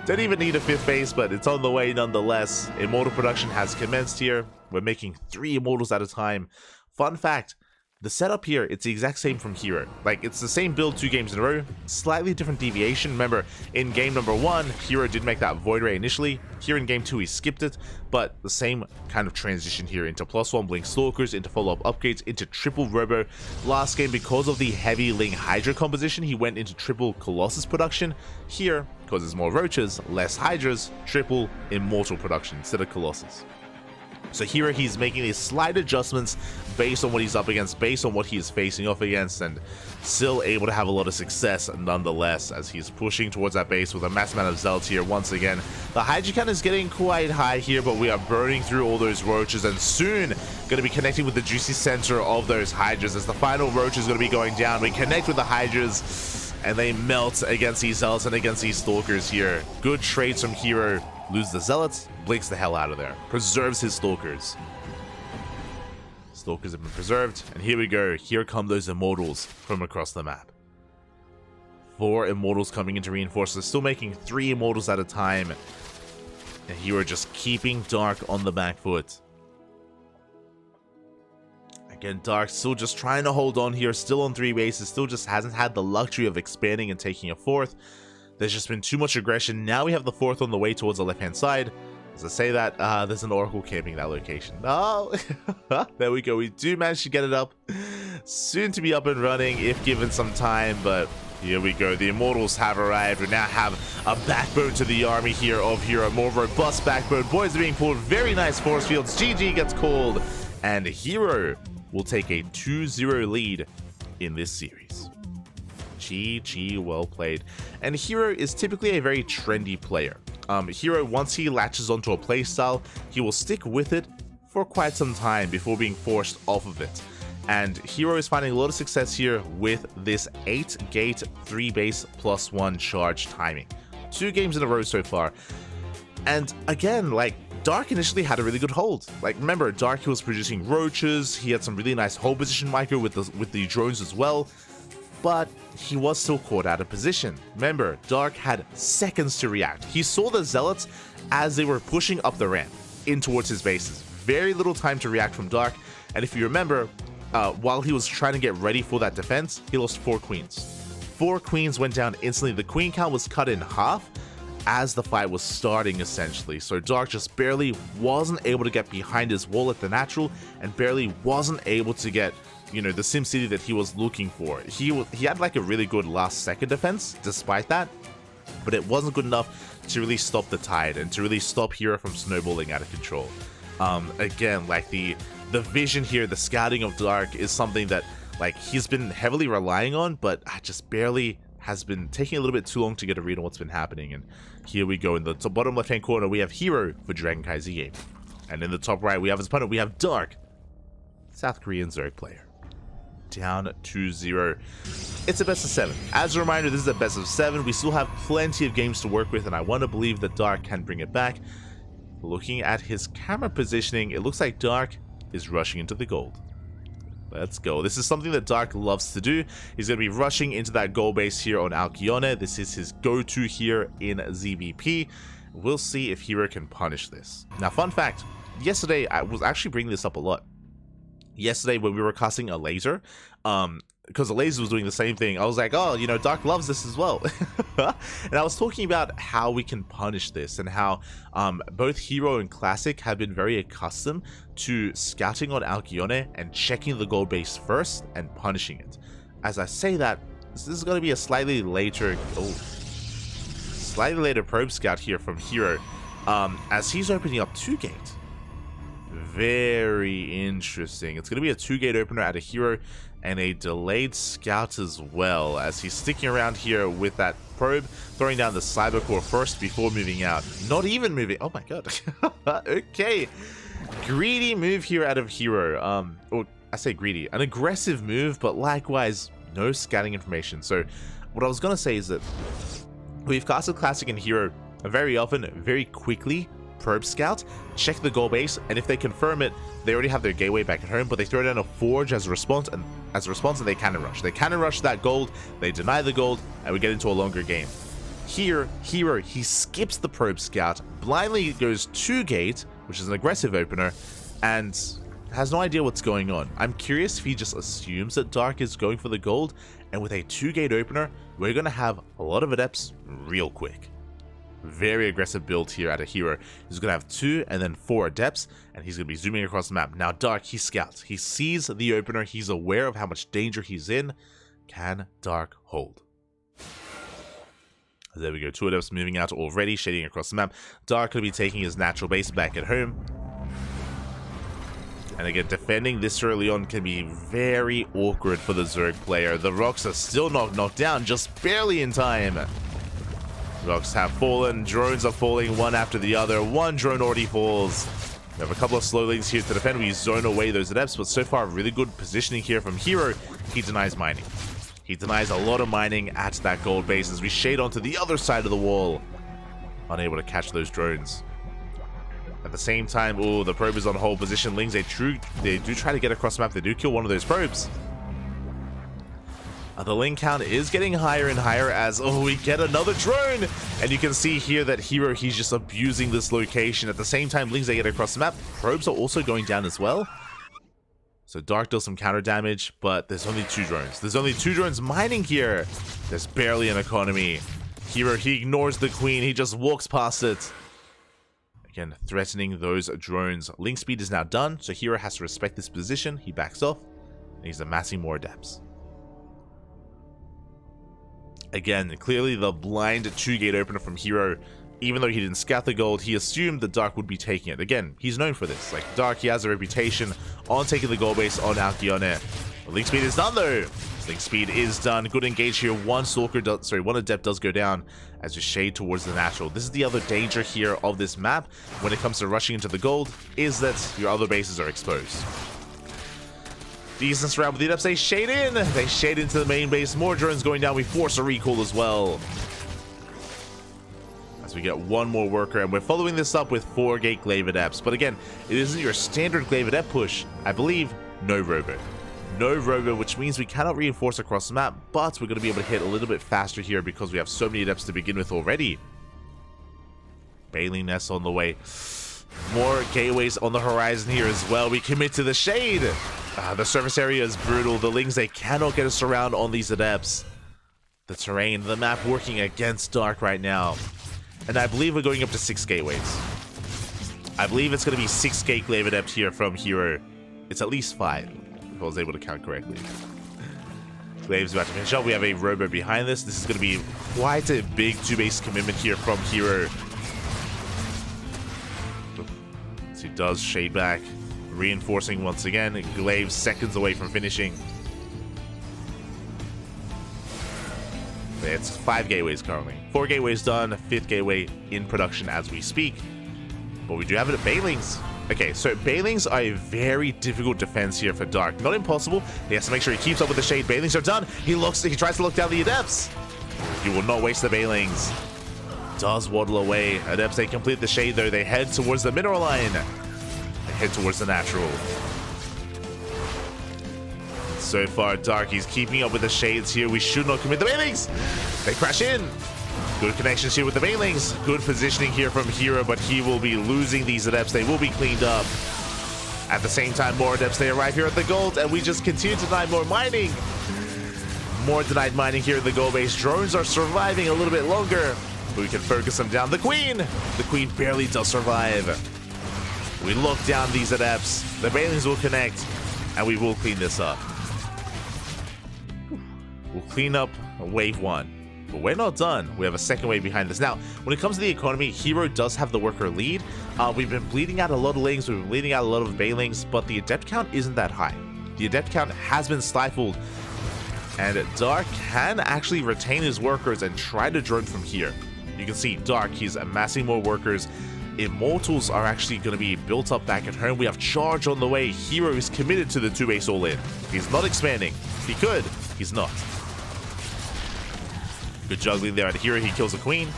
Don't even need a 5th base, but it's on the way nonetheless. Immortal production has commenced here. We're making 3 Immortals at a time. Fun fact. The setup here, it's the exact same from Hero. Like, it's the same build 2 games in a row, slightly different deviation. Remember, in game number 1, Hero did make that Void Ray initially. Here in game 2, he skipped it, but the same kind of transition here into +1 Blink Stalkers, into follow-up upgrades, into triple Robo. Last game, because of the heavy Ling Hydra composition, he went into triple Colossus production. Here, because there's more Roaches, less Hydras, triple Immortal production instead of Colossus. So here he's making these slight adjustments based on what he's up against, based on what he is facing off against, and still able to have a lot of success nonetheless as he's pushing towards that base with a mass amount of Zealots here once again. The Hydra count is getting quite high here, but we are burning through all those Roaches and soon going to be connecting with the juicy center of those Hydras as the final Roach is going to be going down. We connect with the Hydras and they melt against these Zealots and against these Stalkers here. Good trades from Hero. Lose the Zealots, blinks the hell out of there. Preserves his Stalkers. Stalkers have been preserved, and here we go. Here come those Immortals from across the map. 4 Immortals coming into reinforcements, still making 3 Immortals at a time. And Hero just keeping Dark on the back foot. Again, Dark still just trying to hold on here, still on 3 bases, still just hasn't had the luxury of expanding and taking a 4th. There's just been too much aggression. Now we have the 4th on the way towards the left-hand side. As I say that, there's an Oracle camping that location. Oh, there we go. We do manage to get it up. Soon to be up and running if given some time, but here we go. The Immortals have arrived. We now have a backbone to the army here of Hero. More robust backbone. Boys are being pulled. Very nice force fields. GG gets called. And Hero will take a 2-0 lead in this series. GG, well played. And Hero is typically a very trendy player. Hero, once he latches onto a playstyle, he will stick with it for quite some time before being forced off of it. And Hero is finding a lot of success here with this 8-gate 3-base +1 charge timing. 2 games in a row so far. And again, like, Dark initially had a really good hold. Like, remember, Dark, he was producing Roaches, he had some really nice hold position micro with the drones as well. But he was still caught out of position. Remember, Dark had seconds to react. He saw the Zealots as they were pushing up the ramp in towards his bases. Very little time to react from Dark. And if you remember, while he was trying to get ready for that defense, he lost 4 queens. 4 queens went down instantly. The queen count was cut in half as the fight was starting, essentially. So Dark just barely wasn't able to get behind his wall at the natural and barely wasn't able to get, you know, the SimCity that he was looking for. He had like a really good last second defense despite that, but it wasn't good enough to really stop the tide and to really stop Hero from snowballing out of control. Again, like the vision here, the scouting of Dark is something that like he's been heavily relying on, but just barely has been taking a little bit too long to get a read on what's been happening. And here we go. In the bottom left hand corner we have Hero for CranKy Z8, and in the top right we have his opponent, we have Dark, South Korean Zerg player. Down 2-0. It's a best of 7. As a reminder, this is a best of 7. We still have plenty of games to work with, and I want to believe that Dark can bring it back. Looking at his camera positioning, it looks like Dark is rushing into the gold. Let's go. This is something that Dark loves to do. He's going to be rushing into that gold base here on Alcyone. This is his go-to here in ZVP. We'll see if Hero can punish this. Now, fun fact, yesterday I was actually bringing this up a lot. Yesterday when we were casting a laser, because the laser was doing the same thing, I was like, oh, you know, Dark loves this as well. And I was talking about how we can punish this and how both Hero and Classic have been very accustomed to scouting on Alcyone and checking the gold base first and punishing it. As I say that, this is going to be a slightly later probe scout here from Hero, as he's opening up 2 gates. Very interesting. It's going to be a 2-gate opener at a hero and a delayed scout as well, as he's sticking around here with that probe, throwing down the cyber core first before moving out. Not even moving. Oh my god. Okay. Greedy move here out of hero. Or I say greedy. An aggressive move, but likewise, no scouting information. So what I was going to say is that we've casted Classic and Hero very often, very quickly, probe scout, check the goal base, and if they confirm it, they already have their gateway back at home, but they throw down a forge as a response, and they cannon rush. They cannon rush that gold, they deny the gold, and we get into a longer game. Here, Hero, he skips the probe scout, blindly goes 2-gate, which is an aggressive opener, and has no idea what's going on. I'm curious if he just assumes that Dark is going for the gold, and with a 2-gate opener, we're going to have a lot of adepts real quick. Very aggressive build here at a hero. He's going to have 2 and then 4 adepts, and he's going to be zooming across the map. Now Dark, he scouts. He sees the opener. He's aware of how much danger he's in. Can Dark hold? There we go. 2 adepts moving out already, shading across the map. Dark going to be taking his natural base back at home. And again, defending this early on can be very awkward for the Zerg player. The rocks are still not knocked down, just barely in time. Rocks have fallen, drones are falling one after the other. 1 drone already falls. We have a couple of slow lanes here to defend. We zone away those adepts, but so far really good positioning here from Hero. He denies mining. He denies a lot of mining at that gold base as we shade onto the other side of the wall. Unable to catch those drones. At the same time, oh, the probe is on hold position. Lings, they do try to get across the map. They do kill one of those probes. The link count is getting higher and higher as, oh, we get another drone. And you can see here that Hero, he's just abusing this location. At the same time, Lings, they get across the map. Probes are also going down as well. So Dark does some counter damage, but there's only 2 drones. There's only 2 drones mining here. There's barely an economy. Hero, he ignores the queen. He just walks past it. Again, threatening those drones. Link speed is now done, so Hero has to respect this position. He backs off, and he's amassing more adepts. Again, clearly the blind 2-gate opener from Hero. Even though he didn't scout the gold, he assumed that Dark would be taking it. Again, he's known for this. Like, Dark, he has a reputation on taking the gold base on Alkione. Link speed is done, though. Link speed is done. Good engage here. One adept does go down as you shade towards the natural. This is the other danger here of this map when it comes to rushing into the gold, is that your other bases are exposed. Decent surround with the adepts. They shade in. They shade into the main base. More drones going down. We force a recall as well. As we get 1 more worker, and we're following this up with 4-gate glaive adepts. But again, it isn't your standard glaive adept push. I believe no robo. No robo, which means we cannot reinforce across the map, but we're going to be able to hit a little bit faster here because we have so many adepts to begin with already. Baleen nests on the way. More gateways on the horizon here as well. We commit to the shade. The surface area is brutal. The Lings, they cannot get us around on these adepts. The terrain, the map working against Dark right now. And I believe we're going up to 6 gateways. I believe it's going to be 6-gate glaive adept here from Hero. It's at least 5, if I was able to count correctly. Glaive's about to finish up. We have a robo behind this. This is going to be quite a big 2-base commitment here from Hero. He does shade back, reinforcing once again. Glaive seconds away from finishing. It's 5 gateways currently. 4 gateways done, 5th gateway in production as we speak. But we do have it at Banelings. Okay, so Banelings are a very difficult defense here for Dark. Not impossible. He has to make sure he keeps up with the shade. Banelings are done. He tries to look down the adepts. He will not waste the Banelings. Does waddle away. Adepts, they complete the shade though. They head towards the mineral line. They head towards the natural. So far, Dark, he's keeping up with the shades here. We should not commit the Banelings. They crash in. Good connections here with the Banelings. Good positioning here from Hero, but he will be losing these adepts. They will be cleaned up. At the same time, more adepts, they arrive here at the gold, and we just continue to deny more mining. More denied mining here in the gold base. Drones are surviving a little bit longer. We can focus them down. The Queen barely does survive. We lock down these adepts. The Banelings will connect, and we will clean this up. We'll clean up wave 1. But we're not done. We have a second wave behind this. Now, when it comes to the economy, Hero does have the worker lead. We've been bleeding out a lot of lings, we've been bleeding out a lot of Baelings, but the adept count isn't that high. The adept count has been stifled, and Dark can actually retain his workers and try to drone from here. You can see Dark, he's amassing more workers. Immortals are actually going to be built up back at home. We have Charge on the way. Hero is committed to the 2-base all-in. He's not expanding. He could. He's not. Good juggling there at Hero. He kills the Queen.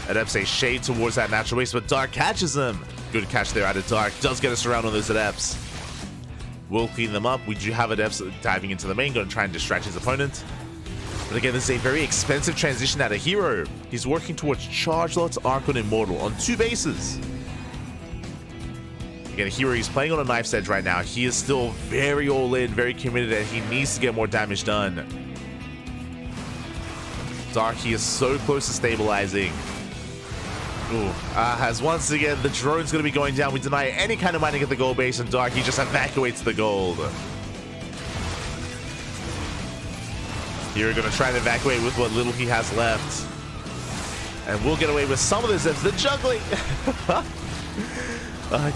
Adepts a shade towards that natural base, but Dark catches him. Good catch there out of Dark. Does get us around on those Adepts. We'll clean them up. We do have Adepts diving into the main, going to try and distract his opponent. But again, this is a very expensive transition out of Hero. He's working towards Charge Lots, Arc on Immortal on 2 bases. Again, Hero, he's playing on a knife's edge right now. He is still very all-in, very committed, and he needs to get more damage done. Dark, he is so close to stabilizing. Ooh, as once again, the drone's going to be going down. We deny any kind of mining at the gold base, and Dark, he just evacuates the gold. Hero going to try and evacuate with what little he has left. And we'll get away with some of this. That's the juggling.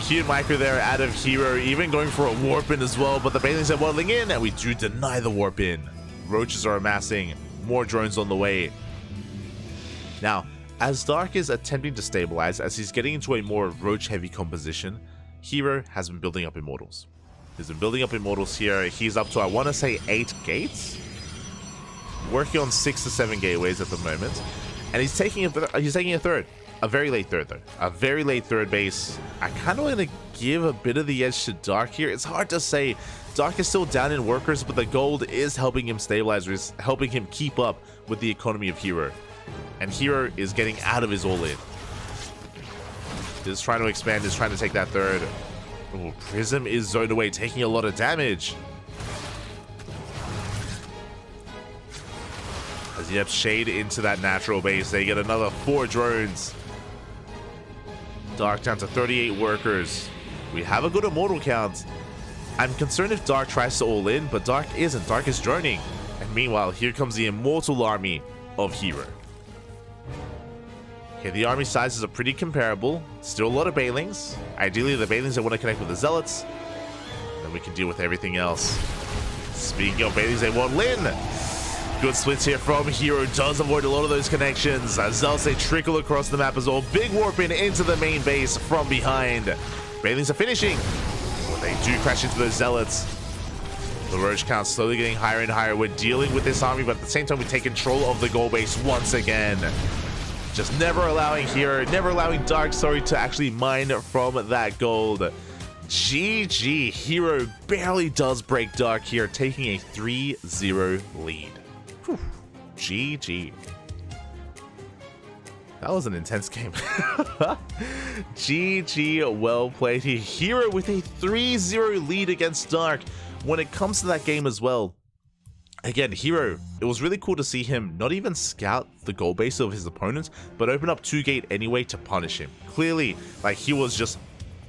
Cute micro there out of Hero, even going for a warp in as well, but the Baelings are waddling in, and we do deny the warp in. Roaches are amassing, more drones on the way. Now, as Dark is attempting to stabilize, as he's getting into a more roach-heavy composition, Hero has been building up Immortals. He's been building up Immortals here. He's up to, I want to say, 8 gates? Working on 6 to 7 gateways at the moment. And he's taking a third. A very late third, though. A very late third base. I kind of want to give a bit of the edge to Dark here. It's hard to say. Dark is still down in workers, but the gold is helping him stabilize, or is helping him keep up with the economy of Hero. And Hero is getting out of his all-in. He's trying to expand, he's trying to take that third. Ooh, Prism is zoned away, taking a lot of damage. As you have Shade into that natural base, they get another 4 drones. Dark down to 38 workers. We have a good Immortal count. I'm concerned if Dark tries to all in, but Dark isn't. Dark is droning. And meanwhile, here comes the Immortal army of Hero. Okay, the army sizes are pretty comparable. Still a lot of Baelings. Ideally, the Baelings that want to connect with the Zealots. Then we can deal with everything else. Speaking of Baelings, they want Lin. Good splits here from Hero. Does avoid a lot of those connections. As Zealots, they trickle across the map as well. Big warp in into the main base from behind. Baelings are finishing. Well, they do crash into those Zealots. The Roach count slowly getting higher and higher. We're dealing with this army, but at the same time, we take control of the goal base once again. Just never allowing Dark, to actually mine from that gold. GG. Hero barely does break Dark here, taking a 3-0 lead. Whew. GG. That was an intense game. GG, well played here. Hero with a 3-0 lead against Dark. When it comes to that game as well, again, Hero, it was really cool to see him not even scout the goal base of his opponents, but open up 2-gate anyway to punish him. Clearly, like, he was just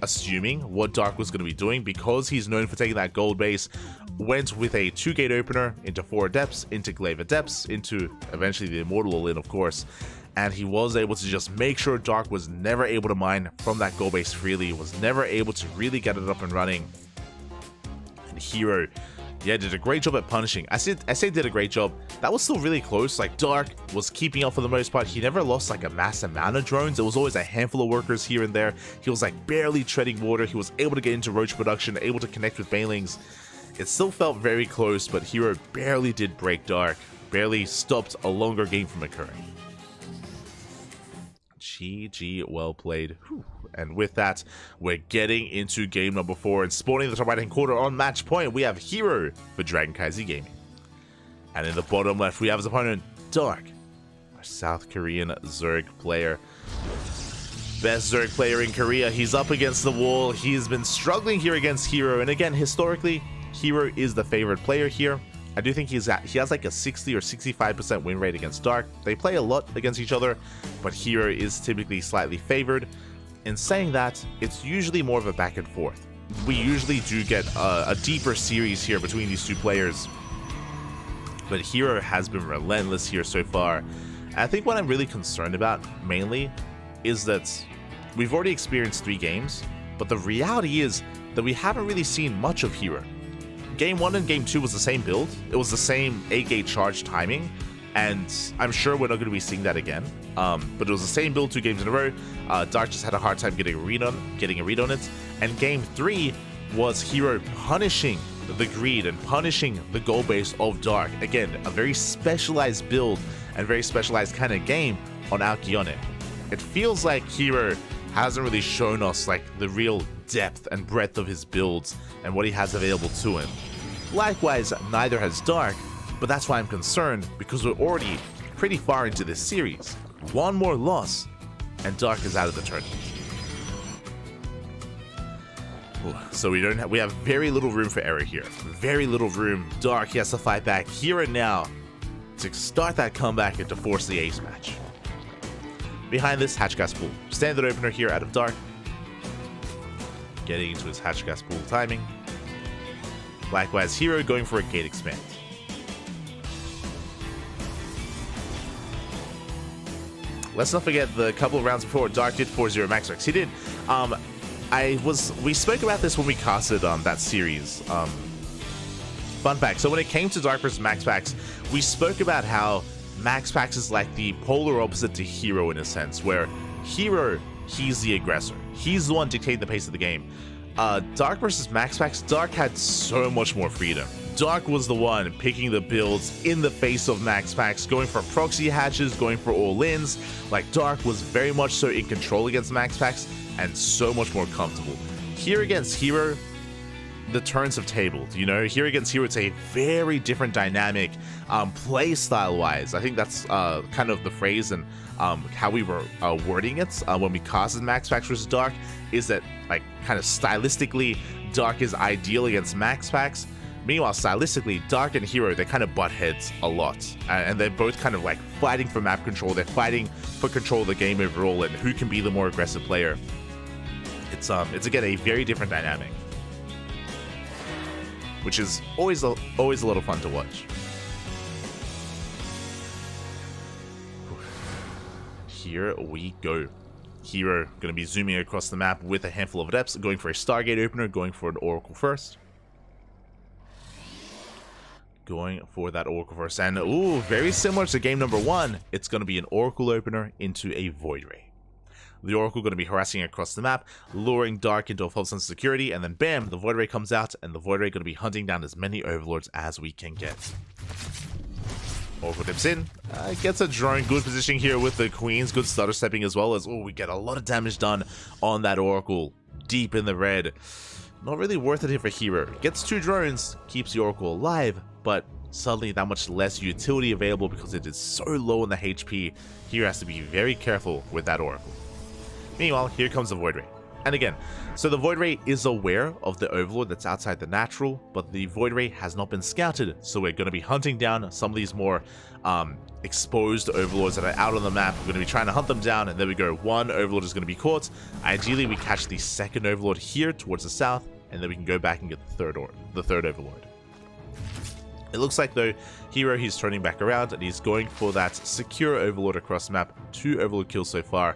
assuming what Dark was going to be doing because he's known for taking that gold base. Went with a 2-gate opener into 4 Adepts, into Glaive Adepts, into eventually the Immortal all-in, of course. And he was able to just make sure Dark was never able to mine from that gold base freely, was never able to really get it up and running. And Hero, yeah, did a great job at punishing. I say did a great job. That was still really close. Like, Dark was keeping up for the most part. He never lost like a mass amount of drones. It was always a handful of workers here and there. He was like barely treading water. He was able to get into Roach production, able to connect with Baelings. It still felt very close, but Hero barely did break Dark. Barely stopped a longer game from occurring. GG, well played. Whew. And with that, we're getting into game number 4, and spawning in the top right hand corner on match point, we have Hero for CranKy Gaming. And in the bottom left, we have his opponent, Dark, our South Korean Zerg player. Best Zerg player in Korea. He's up against the wall. He's been struggling here against Hero, and again, historically, Hero is the favorite player here. I do think he has like a 60 or 65% win rate against Dark. They play a lot against each other, but Hero is typically slightly favored. In saying that, it's usually more of a back and forth. We usually do get a deeper series here between these two players, but Hero has been relentless here so far. And I think what I'm really concerned about, mainly, is that we've already experienced 3 games, but the reality is that we haven't really seen much of Hero. Game 1 and Game 2 was the same build, it was the same 8-gate charge timing, and I'm sure we're not going to be seeing that again. But it was the same build 2 games in a row. Dark just had a hard time getting a read on it. And Game 3 was Hero punishing the greed and punishing the goal base of Dark. Again, a very specialized build and very specialized kind of game on Alkyone. It feels like Hero hasn't really shown us like the real depth and breadth of his builds and what he has available to him. Likewise, neither has Dark, but that's why I'm concerned, because we're already pretty far into this series. One more loss, and Dark is out of the tournament. Ooh, so we have very little room for error here. Very little room. Dark, he has to fight back here and now to start that comeback and to force the ace match. Behind this, Hatch Gas Pool. Standard opener here out of Dark. Getting into his Hatch Gas Pool timing. Likewise, Hero going for a gate expand. Let's not forget the couple of rounds before, Dark did 4-0 Max Rex. He did. We spoke about this when we casted that series. Fun fact, so when it came to Dark vs Max Packs, we spoke about how Max Packs is like the polar opposite to Hero in a sense, where Hero, he's the aggressor. He's the one dictating the pace of the game. Dark versus Max Packs, Dark had so much more freedom. Dark was the one picking the builds in the face of Max Packs, going for proxy hatches, going for all-ins. Like, Dark was very much so in control against Max Packs and so much more comfortable. Here against Hero, the turns have tabled, you know? Here against Hero, it's a very different dynamic, play style-wise. I think that's kind of the phrase and how we were wording it when we casted Max Packs versus Dark, is that, like, kind of stylistically, Dark is ideal against Max Packs. Meanwhile, stylistically, Dark and Hero, they kind of butt heads a lot. And they're both kind of like fighting for map control. They're fighting for control of the game overall and who can be the more aggressive player. It's again a very different dynamic, which is always a lot of fun to watch. Here we go. Hero going to be zooming across the map with a handful of adepts, going for a Stargate opener, going for an Oracle first. Going for that Oracle first, and ooh, very similar to game number 1, it's going to be an Oracle opener into a Void Ray. The Oracle going to be harassing across the map, luring Dark into a false sense of security, and then bam, the Void Ray comes out, and the Void Ray going to be hunting down as many Overlords as we can get. Oracle dips in, gets a drone, good positioning here with the Queens, good stutter stepping as well as, oh, we get a lot of damage done on that Oracle, deep in the red. Not really worth it here for Hero. Gets 2 drones, keeps the Oracle alive, but suddenly that much less utility available because it is so low on the HP. Hero has to be very careful with that Oracle. Meanwhile, here comes the Void Ray. And again, so the Void Ray is aware of the Overlord that's outside the natural, but the Void Ray has not been scouted, so we're going to be hunting down some of these more exposed Overlords that are out on the map. We're going to be trying to hunt them down, and there we go. 1 Overlord is going to be caught. Ideally, we catch the 2nd Overlord here towards the south, and then we can go back and get the 3rd Overlord. It looks like, though, Hero, he's turning back around, and he's going for that secure Overlord across the map. 2 Overlord kills so far.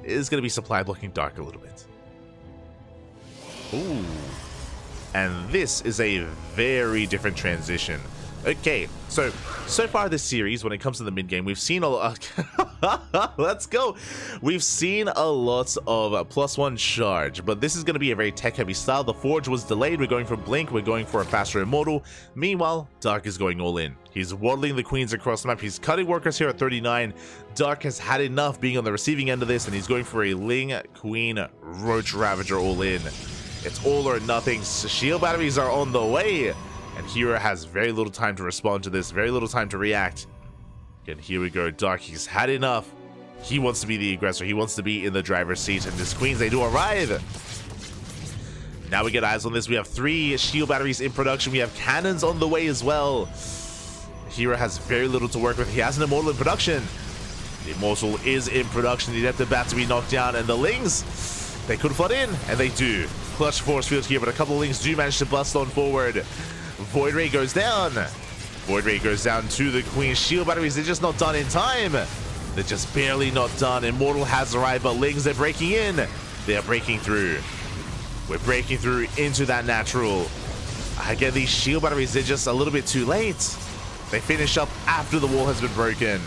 It is going to be supply blocking Dark a little bit. Ooh. And this is a very different transition. Okay, so far this series, when it comes to the mid game, we've seen a lot. Let's go. We've seen a lot of +1 charge, but this is going to be a very tech-heavy style. The Forge was delayed. We're going for Blink. We're going for a faster Immortal. Meanwhile, Dark is going all in. He's waddling the Queens across the map. He's cutting workers here at 39. Dark has had enough being on the receiving end of this, and he's going for a Ling, Queen, Roach Ravager all in. It's all or nothing. Shield batteries are on the way. And Hero has very little time to respond to this, very little time to react. And here we go, Dark, he's had enough. He wants to be the aggressor, he wants to be in the driver's seat, and this Queens, they do arrive. Now we get eyes on this. We have 3 shield batteries in production, we have cannons on the way as well. Hero has very little to work with. He has an Immortal in production. The Immortal is in production, the Adept about to be knocked down, and the Lings, they could flood in, and they do. Clutch force field here, but a couple of Lings do manage to bust on forward. Void Ray goes down. Void Ray goes down to the Queen. Shield batteries, they're just not done in time. They're just barely not done. Immortal has arrived, but Lings, they're breaking in. They're breaking through. We're breaking through into that natural. Again, these shield batteries, they're just a little bit too late. They finish up after the wall has been broken.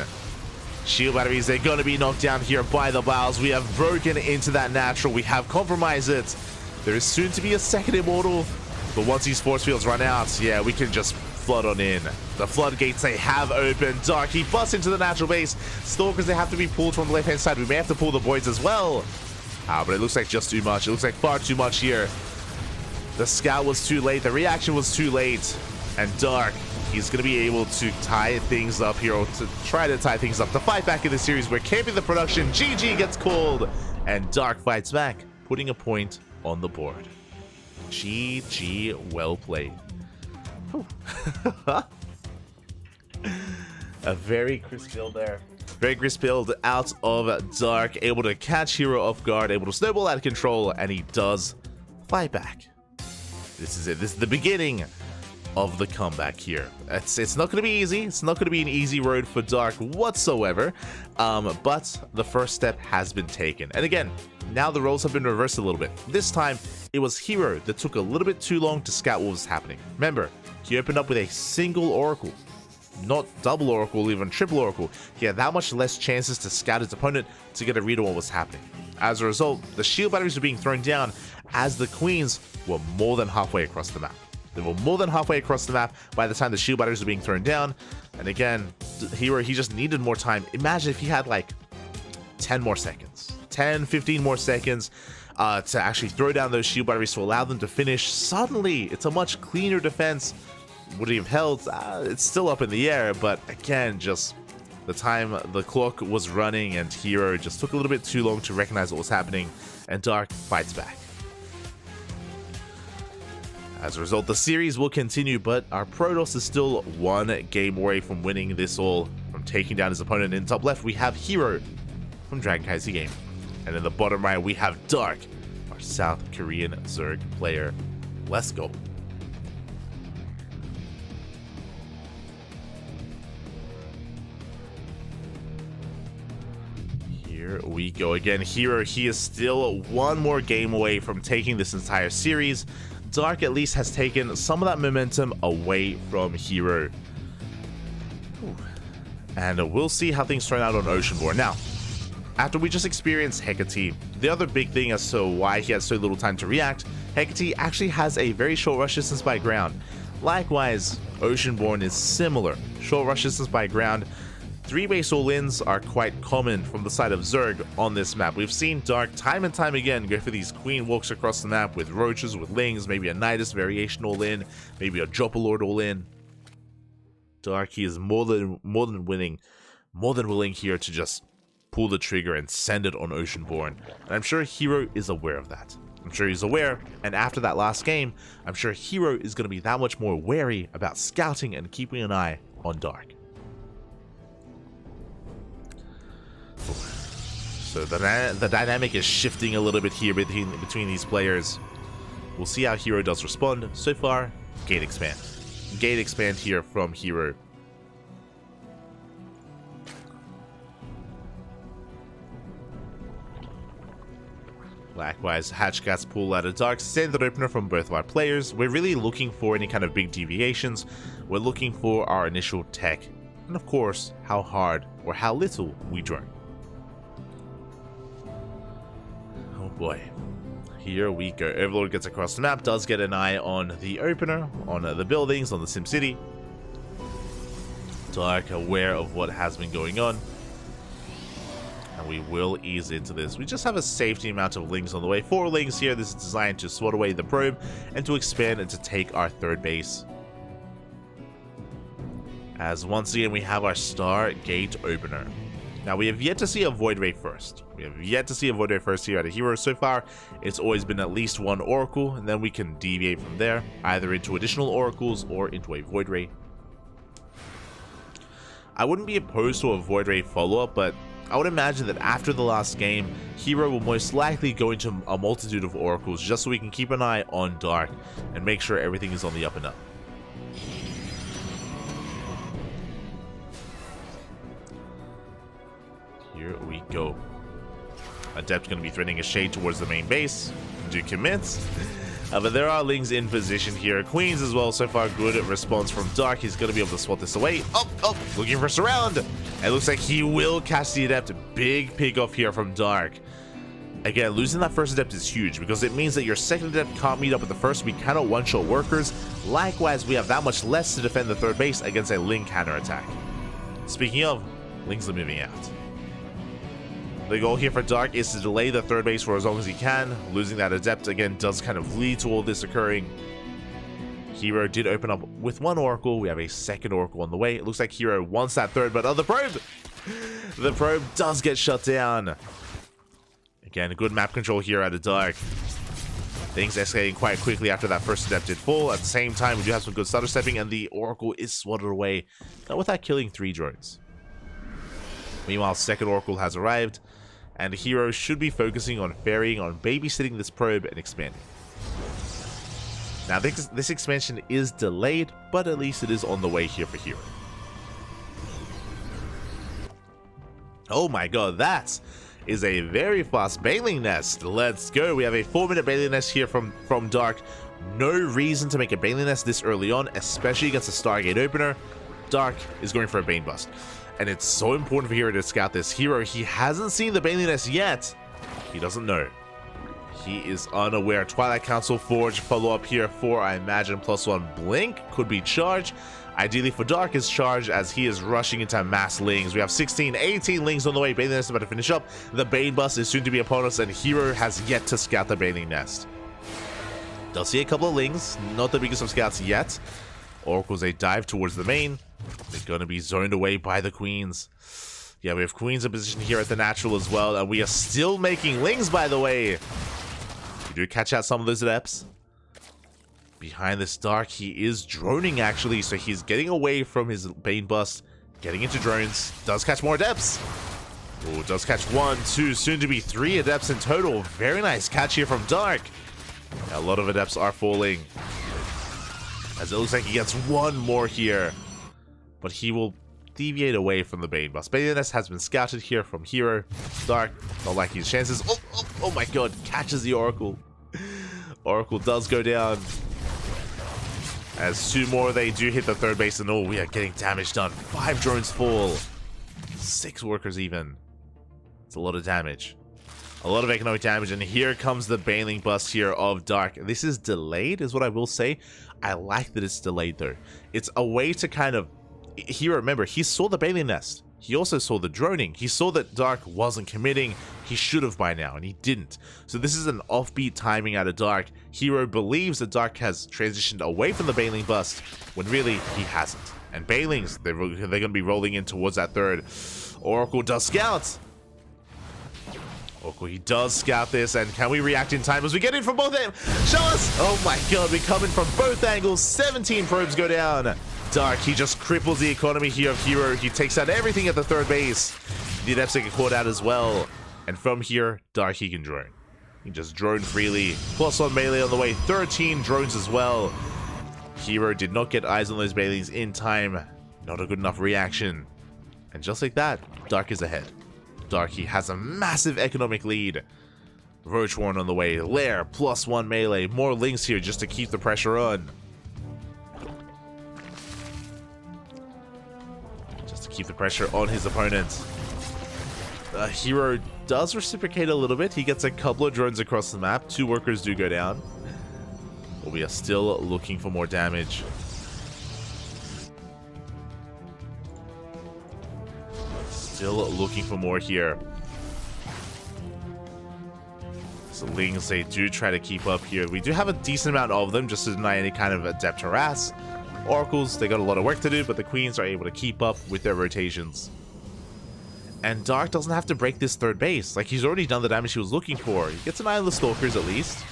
Shield batteries, they're going to be knocked down here by the Biles. We have broken into that natural. We have compromised it. There is soon to be a second Immortal. But once these force fields run out, yeah, we can just flood on in. The floodgates, they have opened. Dark, he busts into the natural base. Stalkers, they have to be pulled from the left-hand side. We may have to pull the Voids as well. But it looks like just too much. It looks like far too much here. The scout was too late. The reaction was too late. And Dark, he's going to be able to tie things up here, or to try to tie things up, to fight back in the series. We're camping the production. GG gets called. And Dark fights back, putting a point on the board. GG, well played. A very crisp build there. Very crisp build out of Dark, able to catch Hero off guard, able to snowball out of control, and he does fight back. This is it. This is the beginning of the comeback here. It's not going to be easy. It's not going to be an easy road for Dark whatsoever, but the first step has been taken. And again, now the roles have been reversed a little bit. This time, it was Hero that took a little bit too long to scout what was happening. Remember, he opened up with a single Oracle, not double Oracle, even triple Oracle. He had that much less chances to scout his opponent to get a read on what was happening. As a result, the shield batteries were being thrown down as the Queens were more than halfway across the map. They were more than halfway across the map by the time the shield batteries were being thrown down. And again, Hero, he just needed more time. Imagine if he had like 10 more seconds, 10, 15 more seconds to actually throw down those shield batteries to allow them to finish. Suddenly, it's a much cleaner defense. Would he have held? It's still up in the air, but again, just the time the clock was running and Hero just took a little bit too long to recognize what was happening, and Dark fights back. As a result, the series will continue, but our Protoss is still one game away from winning this all, from taking down his opponent. In top left, we have Hero from CranKy game. And in the bottom right, we have Dark, our South Korean Zerg player. Let's go. Here we go again. Hero, he is still one more game away from taking this entire series. Dark at least has taken some of that momentum away from Hero. And we'll see how things turn out on Oceanborn. Now, after we just experienced Hecate, the other big thing as to why he had so little time to react, Hecate actually has a very short rush distance by ground. Likewise, Oceanborn is similar. Short rush distance by ground. 3-base all-ins are quite common from the side of Zerg on this map. We've seen Dark time and time again go for these queen walks across the map with roaches, with lings, maybe a Nidus variation all-in, maybe a Dropper-Lord all-in. Dark, he is more than willing here to just pull the trigger and send it on Oceanborn. And I'm sure Hero is aware of that. I'm sure he's aware, and after that last game, I'm sure Hero is going to be that much more wary about scouting and keeping an eye on Dark. So the dynamic is shifting a little bit here between these players. We'll see how Hero does respond. So far, gate expand. Gate expand here from Hero. Likewise, Hatchcats pull out a Dark standard opener from both of our players. We're really looking for any kind of big deviations. We're looking for our initial tech. And of course, how hard or how little we drone. Oh boy. Here we go. Overlord gets across the map, does get an eye on the opener, on the buildings, on the SimCity. Dark aware of what has been going on. And we will ease into this. We just have a safety amount of lings on the way. 4 lings here. This is designed to swat away the probe and to expand and to take our third base. As once again we have our Star Gate opener. Now we have yet to see a Void Ray first. We have yet to see a Void Ray first here at a Hero so far. It's always been at least one Oracle, and then we can deviate from there, either into additional Oracles or into a Void Ray. I wouldn't be opposed to a Void Ray follow-up, but I would imagine that after the last game, Hero will most likely go into a multitude of Oracles just so we can keep an eye on Dark and make sure everything is on the up and up. Here we go. Adept going to be threading a shade towards the main base. Do commit. But there are Lings in position here. Queens as well. So far, good response from Dark. He's going to be able to swat this away. Oh, looking for surround. It looks like he will catch the Adept. Big pick off here from Dark. Again, losing that first Adept is huge because it means that your second Adept can't meet up with the first. We cannot one-shot workers. Likewise, we have that much less to defend the third base against a Ling counterattack. Speaking of, Lings are moving out. The goal here for Dark is to delay the third base for as long as he can. Losing that Adept, again, does kind of lead to all this occurring. Hero did open up with one Oracle. We have a second Oracle on the way. It looks like Hero wants that third, but the probe! The probe does get shut down. Again, good map control here out of Dark. Things escalating quite quickly after that first Adept did fall. At the same time, we do have some good stutter stepping, and the Oracle is swatted away. Not without killing 3 drones. Meanwhile, second Oracle has arrived. And Hero should be focusing on ferrying, on babysitting this probe and expanding. Now, this expansion is delayed, but at least it is on the way here for Hero. Oh my god, that is a very fast Baneling Nest. Let's go. We have a 4-minute Baneling Nest here from Dark. No reason to make a Baneling Nest this early on, especially against a Stargate opener. Dark is going for a Bane Bust. And it's so important for Hero to scout this. Hero, he hasn't seen the Baneling Nest yet. He doesn't know. He is unaware. Twilight Council Forge follow-up here for, I imagine, +1 Blink. Could be charge. Ideally for Dark is charge as he is rushing into mass Lings. We have 16, 18 Lings on the way. Baneling Nest is about to finish up. The Bane Bust is soon to be upon us, and Hero has yet to scout the Baneling Nest. Does see a couple of Lings. Not the biggest of scouts yet. Oracle's a dive towards the main. They're going to be zoned away by the Queens. Yeah, we have Queens in position here at the natural as well. And we are still making Lings, by the way. We do catch out some of those Adepts. Behind this Dark, he is droning, actually. So he's getting away from his Bane Bust. Getting into drones. Does catch more Adepts. Oh, does catch 1, 2, soon to be 3 Adepts in total. Very nice catch here from Dark. A lot of Adepts are falling. As it looks like he gets 1 more here. But he will deviate away from the Bane Bust. Baneling Nest has been scouted here from Hero. Dark, not liking his chances. Oh my god, catches the Oracle. Oracle does go down. As 2 more, they do hit the third base, and we are getting damage done. 5 drones fall. 6 workers even. It's a lot of damage. A lot of economic damage, and here comes the Baneling Bust here of Dark. This is delayed, is what I will say. I like that it's delayed, though. It's a way to kind of... Here, remember, he saw the Baneling Nest. He also saw the droning. He saw that Dark wasn't committing. He should have by now, and he didn't. So this is an offbeat timing out of Dark. Hero believes that Dark has transitioned away from the Baneling Bust, when really he hasn't. And Banelings, they're going to be rolling in towards that third. Oracle does scout. Oracle, he does scout this, and can we react in time as we get in from both ends? Show us! Oh my god, we come in from both angles. 17 probes go down. Dark, he just cripples the economy here of Hero. He takes out everything at the third base. The Adepts get caught out as well. And from here, Dark, he can drone. He can just drone freely. +1 melee on the way. 13 drones as well. Hero did not get eyes on those Banelings in time. Not a good enough reaction. And just like that, Dark is ahead. Dark, he has a massive economic lead. Roach Warren on the way. Lair, +1 melee. More Lings here just to keep the pressure on. Keep the pressure on his opponent. Hero does reciprocate a little bit. He gets a couple of drones across the map. 2 workers do go down. But we are still looking for more damage. Still looking for more here. So Lings, they do try to keep up here. We do have a decent amount of them just to deny any kind of Adept harass. Oracles, they got a lot of work to do, but the Queens are able to keep up with their rotations. And Dark doesn't have to break this third base. Like, he's already done the damage he was looking for. He gets an eye on the Stalkers at least.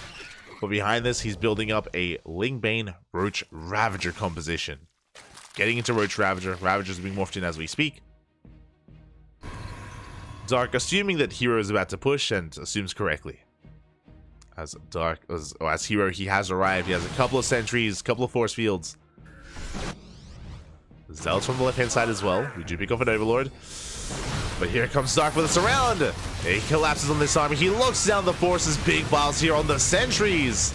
But behind this, he's building up a Lingbane Roach Ravager composition. Getting into Roach Ravager. Ravager's being morphed in as we speak. Dark, assuming that Hero is about to push, and assumes correctly. As Hero, he has arrived. He has a couple of sentries, couple of force fields. Zealots from the left-hand side as well. We do pick off an Overlord. But here comes Dark with a surround. He collapses on this army. He locks down the forces. Big piles here on the sentries.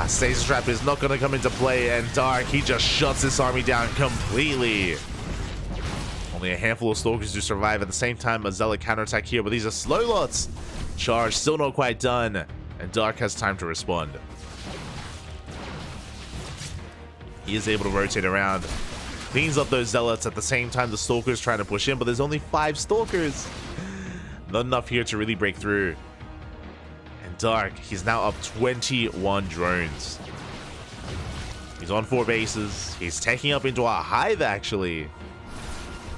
Stasis Trap is not going to come into play, and Dark, he just shuts this army down completely. Only a handful of Stalkers do survive. At the same time, a Zealot counterattack here, but these are slow lots. Charge still not quite done, and Dark has time to respond. He is able to rotate around, cleans up those Zealots. At the same time, the Stalkers trying to push in, but there's only 5 Stalkers. Not enough here to really break through. And Dark, he's now up 21 drones. He's on 4 bases. He's taking up into a Hive, actually.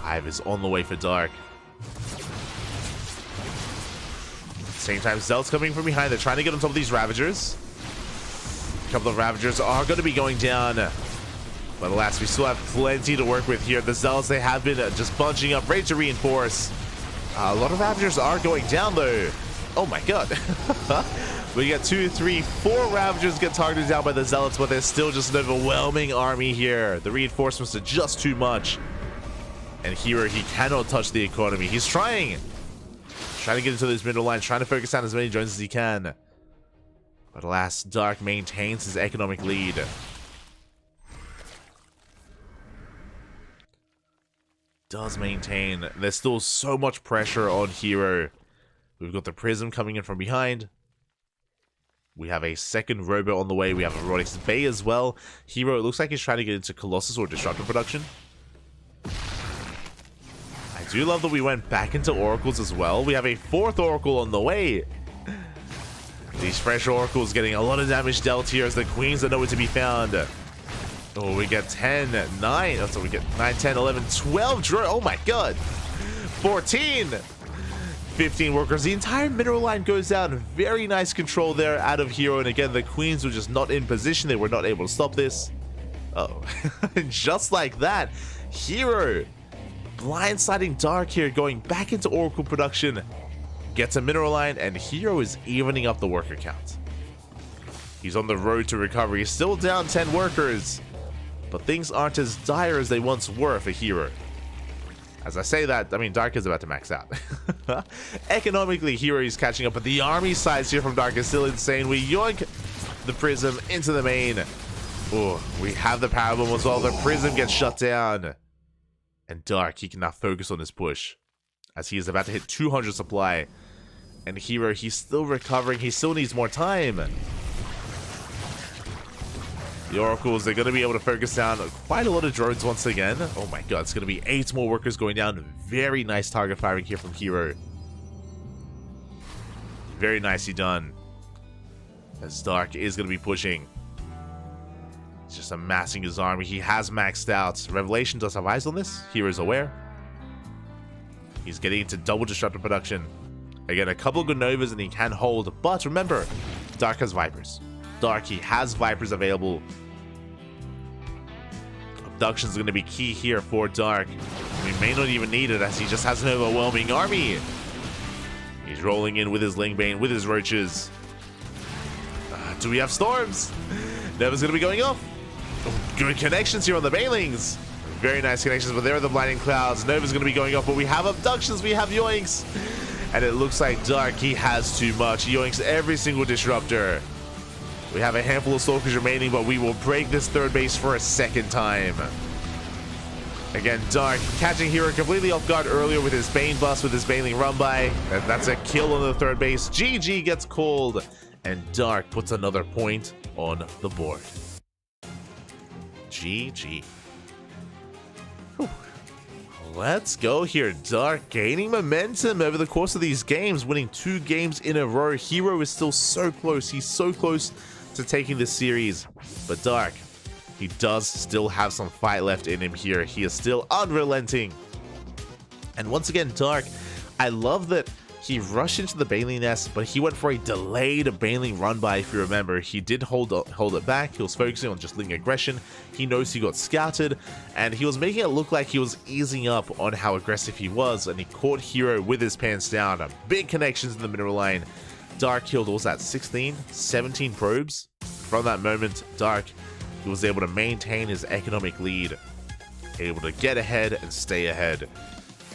Hive is on the way for Dark. Same time, Zealot's coming from behind. They're trying to get on top of these Ravagers. A couple of Ravagers are going to be going down. But alas, we still have plenty to work with here. The Zealots, they have been just bunching up, ready to reinforce. A lot of Ravagers are going down, though. Oh my god. We got 2, 3, 4 Ravagers get targeted down by the Zealots, but there's still just an overwhelming army here. The reinforcements are just too much. And Hero, he cannot touch the economy. He's trying to get into those middle lines, trying to focus on as many drones as he can. But alas, Dark maintains his economic lead. Does maintain. There's still so much pressure on Hero. We've got the Prism coming in from behind. We have a second robot on the way. We have a Robotics Bay as well. Hero, it looks like he's trying to get into Colossus or Disruptor production. I do love that we went back into Oracles as well. We have a 4th Oracle on the way. These fresh Oracles getting a lot of damage dealt here as the Queens are nowhere to be found. Oh, we get 10, 9. Oh, so we get 9, 10, 11, 12 drones. Oh my god. 14. 15 workers. The entire mineral line goes down. Very nice control there out of Hero. And again, the Queens were just not in position. They were not able to stop this. Oh, just like that, Hero blindsiding Dark here, going back into Oracle production. Gets a mineral line, and Hero is evening up the worker count. He's on the road to recovery. He's still down 10 workers. But things aren't as dire as they once were for Hero. As I say that, I mean, Dark is about to max out. Economically, Hero is catching up, but the army size here from Dark is still insane. We yoink the Prism into the main. Oh, we have the Power Bomb as well. The Prism gets shut down. And Dark, he can now focus on his push, as he is about to hit 200 supply. And Hero, he's still recovering. He still needs more time. The Oracles, they're going to be able to focus down quite a lot of drones once again. Oh my god, it's going to be 8 more workers going down. Very nice target firing here from Hero. Very nicely done. As Dark is going to be pushing. He's just amassing his army. He has maxed out. Revelation does have eyes on this. Hero's aware. He's getting into double disruptor production. Again, a couple of good Novas and he can hold. But remember, Dark has Vipers. Dark, he has Vipers available. Abduction is going to be key here for Dark. We may not even need it, as he just has an overwhelming army. He's rolling in with his Lingbane, with his Roaches. Do we have Storms? Nova's going to be going off. Oh, good connections here on the Banelings. Very nice connections, but there are the Blinding Clouds. Nova's going to be going off, but we have Abductions, we have Yoinks. And it looks like Dark, he has too much. He yoinks every single Disruptor. We have a handful of Stalkers remaining, but we will break this 3rd base for a 2nd time. Again, Dark catching Hero completely off guard earlier with his Bane bust, with his Baneling run by. And that's a kill on the 3rd base. GG gets called, and Dark puts another point on the board. GG. Whew. Let's go here. Dark gaining momentum over the course of these games, winning 2 games in a row. Hero is still so close. He's so close to taking this series. But Dark, he does still have some fight left in him here. He is still unrelenting. And once again, Dark, I love that he rushed into the Baneling nest, but he went for a delayed Baneling run by. If you remember, he did hold it back. He was focusing on just lingering aggression. He knows he got scouted, and he was making it look like he was easing up on how aggressive he was, and he caught Hero with his pants down. Big connections in the middle line. Dark killed, what was that, 16, 17 probes? From that moment, Dark, he was able to maintain his economic lead, able to get ahead and stay ahead.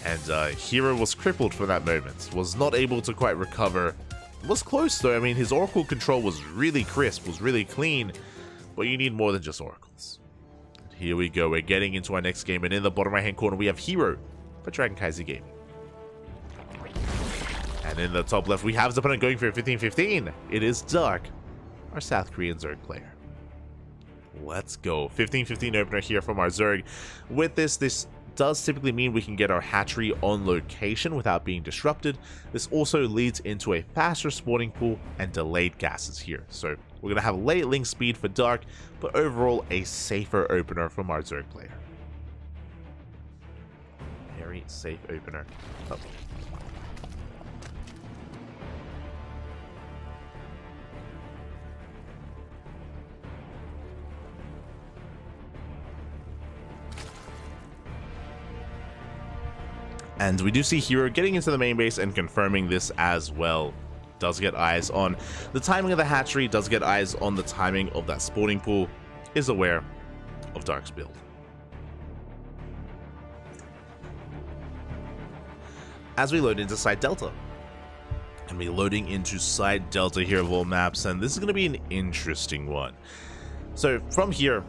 And Hero was crippled for that moment, was not able to quite recover. Was close though. I mean, his Oracle control was really crisp, was really clean, but you need more than just Oracles. Here we go, we're getting into our next game, and in the bottom right hand corner we have Hero for CranKy Gaming. And in the top left we have his opponent going for a 15-15. It is Dark, our South Korean Zerg player. Let's go. 15-15 opener here from our Zerg. With this does typically mean we can get our hatchery on location without being disrupted. This also leads into a faster spawning pool and delayed gases here. So we're going to have late link speed for Dark, but overall a safer opener from our Zerg player. Very safe opener. Oh. And we do see Hero getting into the main base and confirming this as well. Does get eyes on the timing of the hatchery, does get eyes on the timing of that spawning pool, is aware of Dark's build. As we load into Side Delta. And we're loading into Side Delta here of all maps, and this is going to be an interesting one. So from here,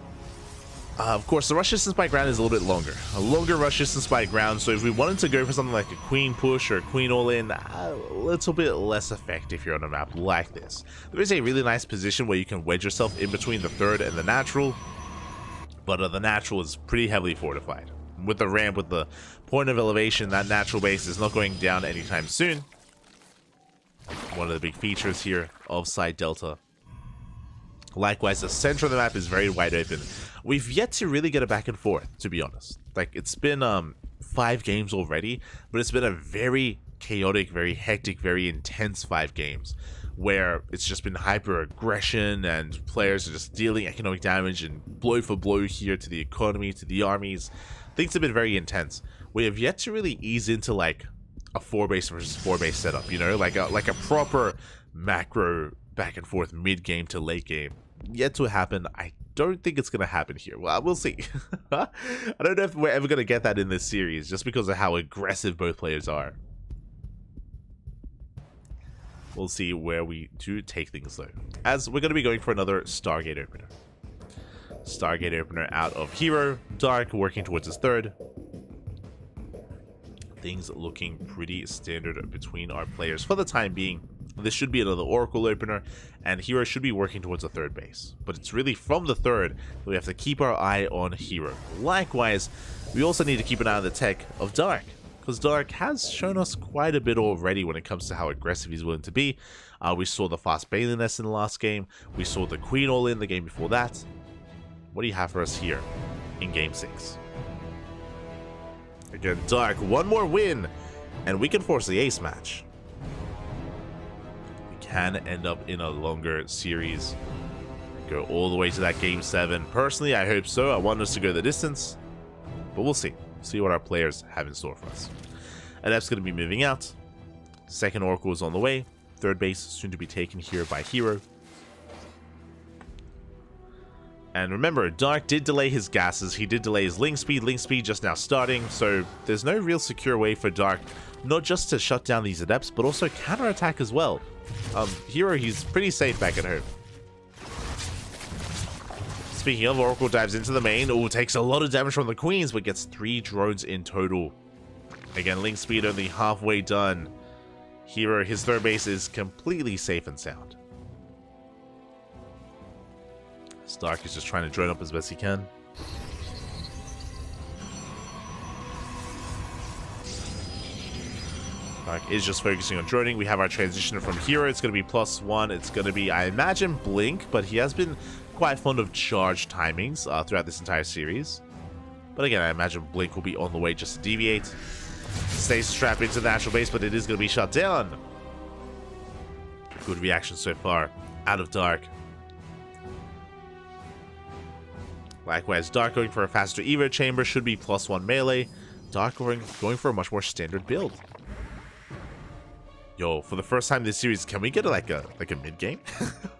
of course, the rush distance by ground is a little bit longer. A longer rush distance by ground, so if we wanted to go for something like a queen push or a queen all-in, a little bit less effective here on a map like this. There is a really nice position where you can wedge yourself in between the third and the natural, but the natural is pretty heavily fortified. With the ramp, with the point of elevation, that natural base is not going down anytime soon. One of the big features here of Side Delta. Likewise, the center of the map is very wide open. We've yet to really get a back and forth, to be honest. Like, it's been 5 games already, but it's been a very chaotic, very hectic, very intense 5 games, where it's just been hyper aggression and players are just dealing economic damage and blow for blow here to the economy, to the armies. Things have been very intense. We have yet to really ease into like a 4-base versus 4-base setup, you know, like a proper macro back and forth mid game to late game. Yet to happen. I don't think it's going to happen here. Well, we'll see. I don't know if we're ever going to get that in this series, just because of how aggressive both players are. We'll see where we do take things though, as we're going to be going for another Stargate opener. Stargate opener out of Hero. Dark working towards his third. Things looking pretty standard between our players for the time being. This should be another Oracle opener, and Hero should be working towards a third base. But it's really from the third that we have to keep our eye on Hero. Likewise, we also need to keep an eye on the tech of Dark, because Dark has shown us quite a bit already when it comes to how aggressive he's willing to be. We saw the fast Bailey Nest in the last game. We saw the Queen all-in the game before that. What do you have for us here in Game 6? Again, Dark, one more win, and we can force the ace match. Can end up in a longer series, go all the way to that Game 7. Personally, I hope so. I want us to go the distance, but we'll see. See what our players have in store for us. Adept's going to be moving out. Second Oracle is on the way. Third base soon to be taken here by Hero. And remember, Dark did delay his gases. He did delay his link speed just now starting. So there's no real secure way for Dark, not just to shut down these Adepts, but also counterattack as well. Hero, he's pretty safe back at home. Speaking of, Oracle dives into the main. Oh, takes a lot of damage from the Queens, but gets 3 drones in total. Again, link speed only halfway done. Hero, his third base is completely safe and sound. Stark is just trying to drone up as best he can. Stark is just focusing on droning. We have our transition from Hero. It's going to be +1. It's going to be, I imagine, Blink, but he has been quite fond of charge timings throughout this entire series. But again, I imagine Blink will be on the way just to deviate. Stays strapped into the natural base, but it is going to be shut down. Good reaction so far out of Dark. Likewise, Dark going for a faster Evo chamber, should be +1 melee. Dark going for a much more standard build. Yo, for the first time this series, can we get like a mid game?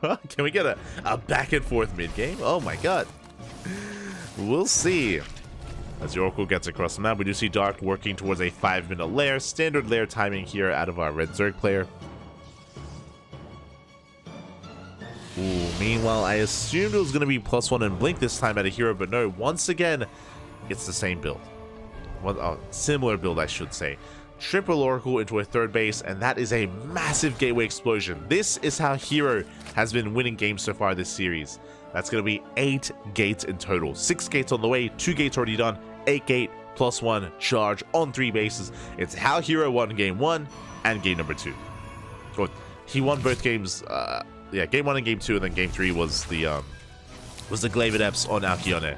Can we get a back and forth mid game? Oh my god. We'll see. As the Oracle gets across the map, we do see Dark working towards a 5-minute lair. Standard lair timing here out of our Red Zerg player. Ooh, meanwhile, I assumed it was going to be +1 and Blink this time at a hero, but no, once again, it's the same build. Well, similar build, I should say. Triple Oracle into a 3rd base, and that is a massive gateway explosion. This is how Hero has been winning games so far this series. That's going to be 8 gates in total. 6 gates on the way, 2 gates already done, 8 gate, +1, charge on 3 bases. It's how Hero won game 1 and game number 2. Or he won both games, yeah, game 1 and game 2, and then game 3 was the Glaive Adepts on Alcyone.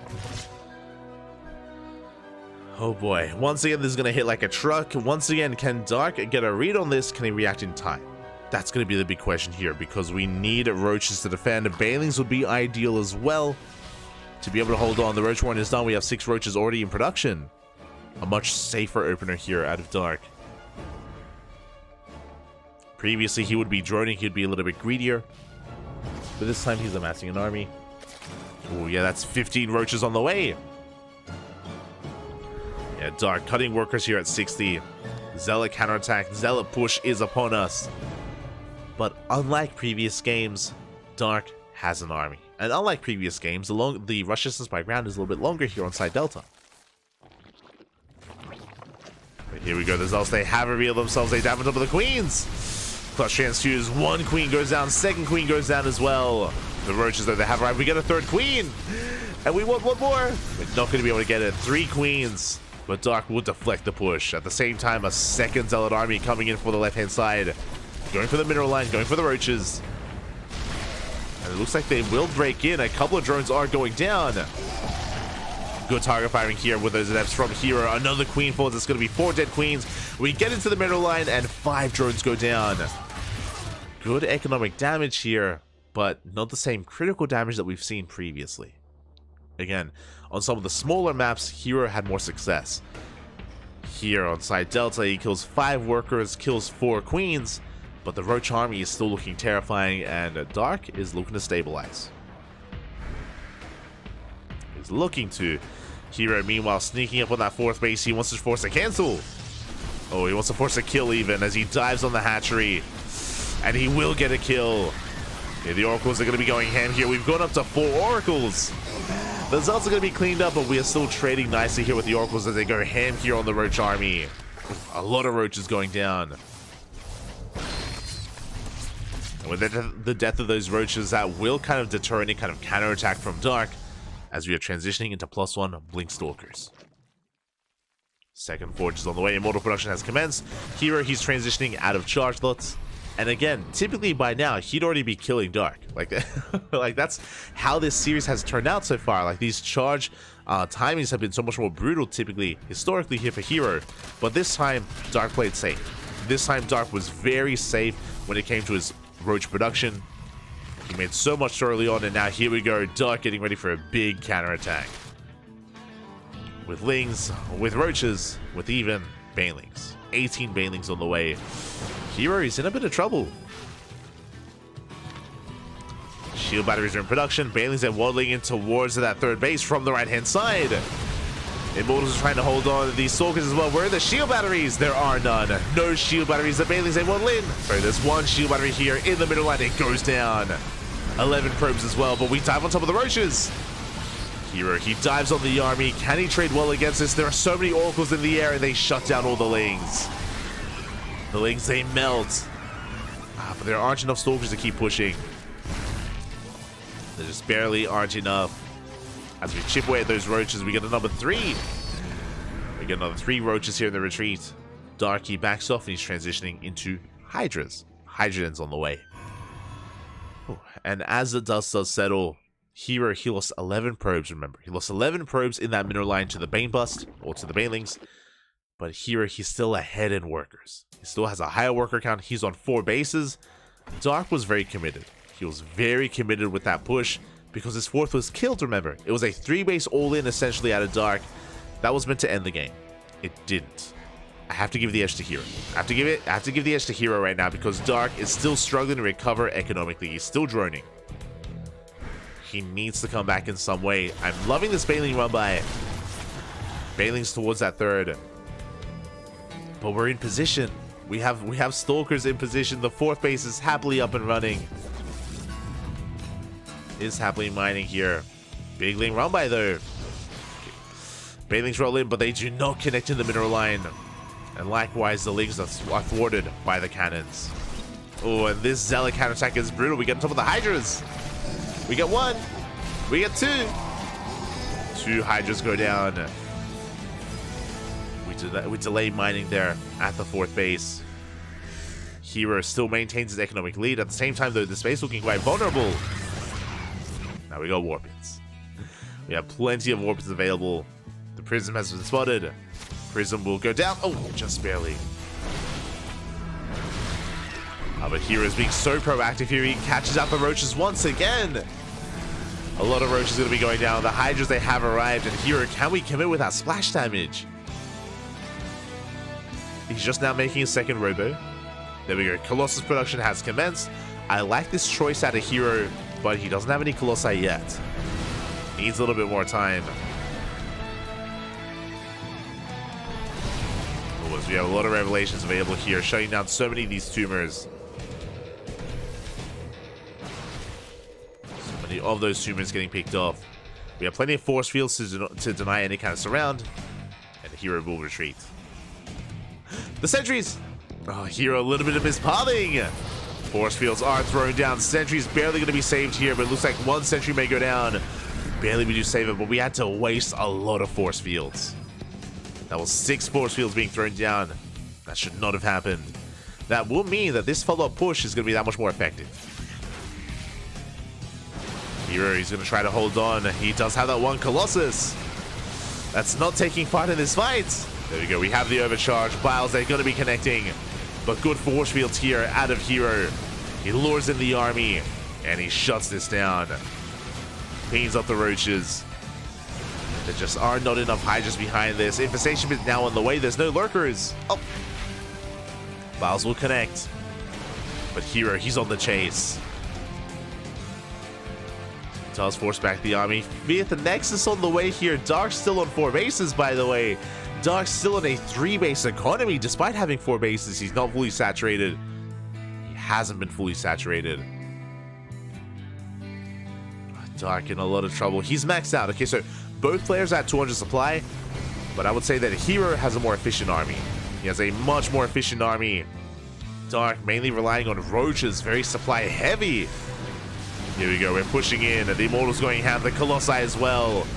Oh boy, once again this is going to hit like a truck. Once again, can Dark get a read on this? Can he react in time? That's going to be the big question here, because we need roaches to defend. Banelings would be ideal as well to be able to hold on. The Roach Warren is done. We have 6 roaches already in production. A much safer opener here out of Dark. Previously he would be droning, he'd be a little bit greedier, but this time he's amassing an army. Oh yeah, that's 15 roaches on the way. Yeah, Dark cutting workers here at 60. Zealot counterattack, Zealot push is upon us. But unlike previous games, Dark has an army. And unlike previous games, the rush distance by ground is a little bit longer here on side Delta. But here we go, the Zealots, they have revealed themselves. They dive on top of the queens. Clutch transfuse, 1 queen goes down, 2nd queen goes down as well. The roaches, though, they have arrived. We get a 3rd queen. And we want 1 more. We're not going to be able to get it. 3 queens. But Dark will deflect the push. At the same time, a 2nd Zealot army coming in for the left-hand side. Going for the mineral line, going for the roaches. And it looks like they will break in. A couple of drones are going down. Good target firing here with those adepts from Hero. Another queen falls. It's going to be 4 dead queens. We get into the mineral line and 5 drones go down. Good economic damage here, but not the same critical damage that we've seen previously. Again, on some of the smaller maps, Hero had more success. Here on side Delta, he kills 5 workers, kills 4 queens, but the Roach army is still looking terrifying, and Dark is looking to stabilize. He's looking to. Hero, meanwhile, sneaking up on that 4th base. He wants to force a cancel. Oh, he wants to force a kill even as he dives on the hatchery. And he will get a kill. Yeah, the Oracles are going to be going ham here. We've gone up to 4 Oracles. The Zealots are going to be cleaned up, but we are still trading nicely here with the Oracles as they go ham here on the Roach army. A lot of roaches going down. And with the death of those roaches, that will kind of deter any kind of counterattack from Dark as we are transitioning into +1 Blink Stalkers. 2nd Forge is on the way. Immortal production has commenced. Hero, he's transitioning out of charge lots. And again, typically by now, he'd already be killing Dark. Like, like that's how this series has turned out so far. Like, these charge timings have been so much more brutal, typically, historically here for Hero. But this time, Dark played safe. This time, Dark was very safe when it came to his Roach production. He made so much early on, and now here we go. Dark getting ready for a big counterattack. With Lings, with Roaches, with even Banelings. 18 Banelings on the way. Hero is in a bit of trouble. Shield batteries are in production. Banelings are waddling in towards that 3rd base from the right-hand side. Immortals are trying to hold on to these Stalkers as well. Where are the shield batteries? There are none. No shield batteries. The Banelings, they waddle in. So there's 1 shield battery here in the middle line. It goes down. 11 probes as well, but we dive on top of the roaches. Hero, he dives on the army. Can he trade well against this? There are so many Oracles in the air, and they shut down all the Lings. The Lings, they melt. But there aren't enough Stalkers to keep pushing. There just barely aren't enough. As we chip away at those roaches, we get a number 3. We get another 3 roaches here in the retreat. Darky backs off, and he's transitioning into Hydras. Hydran's on the way. Ooh. And as the dust does settle, Hero, he lost 11 probes, remember. He lost 11 probes in that mineral line to the Bane Bust, or to the Banelings. But Hero, he's still ahead in workers. He still has a higher worker count. He's on 4 bases. Dark was very committed. He was very committed with that push because his 4th was killed, remember. It was a 3-base all-in essentially out of Dark. That was meant to end the game. It didn't. I have to give the edge to Hero. I have to give the edge to Hero right now because Dark is still struggling to recover economically. He's still droning. He needs to come back in some way. I'm loving this Baneling run by Baneling's towards that third. But we're in position. We have Stalkers in position. The fourth base is happily up and running. Is happily mining here. Big lane run by though. Banelings roll in, but they do not connect to the mineral line. And likewise, the Lings are thwarted by the cannons. Oh, and this Zealot counterattack is brutal. We get on top of the Hydras. We get one. We get two. Two Hydras go down. We delay mining there at the fourth base. Hero still maintains his economic lead. At the same time, though, the space looking quite vulnerable. Now we got Warpins. We have plenty of Warpins available. The Prism has been spotted. Prism will go down. Oh, just barely. But Hero is being so proactive here. He catches out the Roaches once again. A lot of Roaches going to be going down. The Hydras, they have arrived. And Hero, can we commit with our splash damage? He's just now making a second Robo. There we go. Colossus production has commenced. I like this choice out of Hero, but he doesn't have any Colossi yet. Needs a little bit more time. Oh, we have a lot of revelations available here, shutting down so many of these tumors. So many of those tumors getting picked off. We have plenty of force fields to deny any kind of surround, and the Hero will retreat. The sentries! Oh, Hero, a little bit of mispathing. Force fields are thrown down. Sentry's barely going to be saved here, but it looks like one sentry may go down. Barely we do save it, but we had to waste a lot of force fields. That was 6 force fields being thrown down. That should not have happened. That will mean that this follow-up push is going to be that much more effective. Hero, he's going to try to hold on. He does have that one Colossus. That's not taking part in this fight. There we go. We have the overcharge. Biles, they're going to be connecting. But good force fields here out of Hero. He lures in the army. And he shuts this down. Cleans up the Roaches. There just are not enough Hydras behind this. Infestation is now on the way. There's no Lurkers. Oh. Biles will connect. But Hero, he's on the chase. Does force back the army. With the Nexus on the way here. Dark's still on 4 bases, by the way. Dark's still in a 3-base economy. Despite having 4 bases, he's not fully saturated. He hasn't been fully saturated. Dark in a lot of trouble. He's maxed out. Okay, so both players at 200 supply, but I would say that Hero has a more efficient army. He has a much more efficient army. Dark mainly relying on Roaches, very supply heavy. Here we go, we're pushing in. The Immortals going ham, the Colossi as well.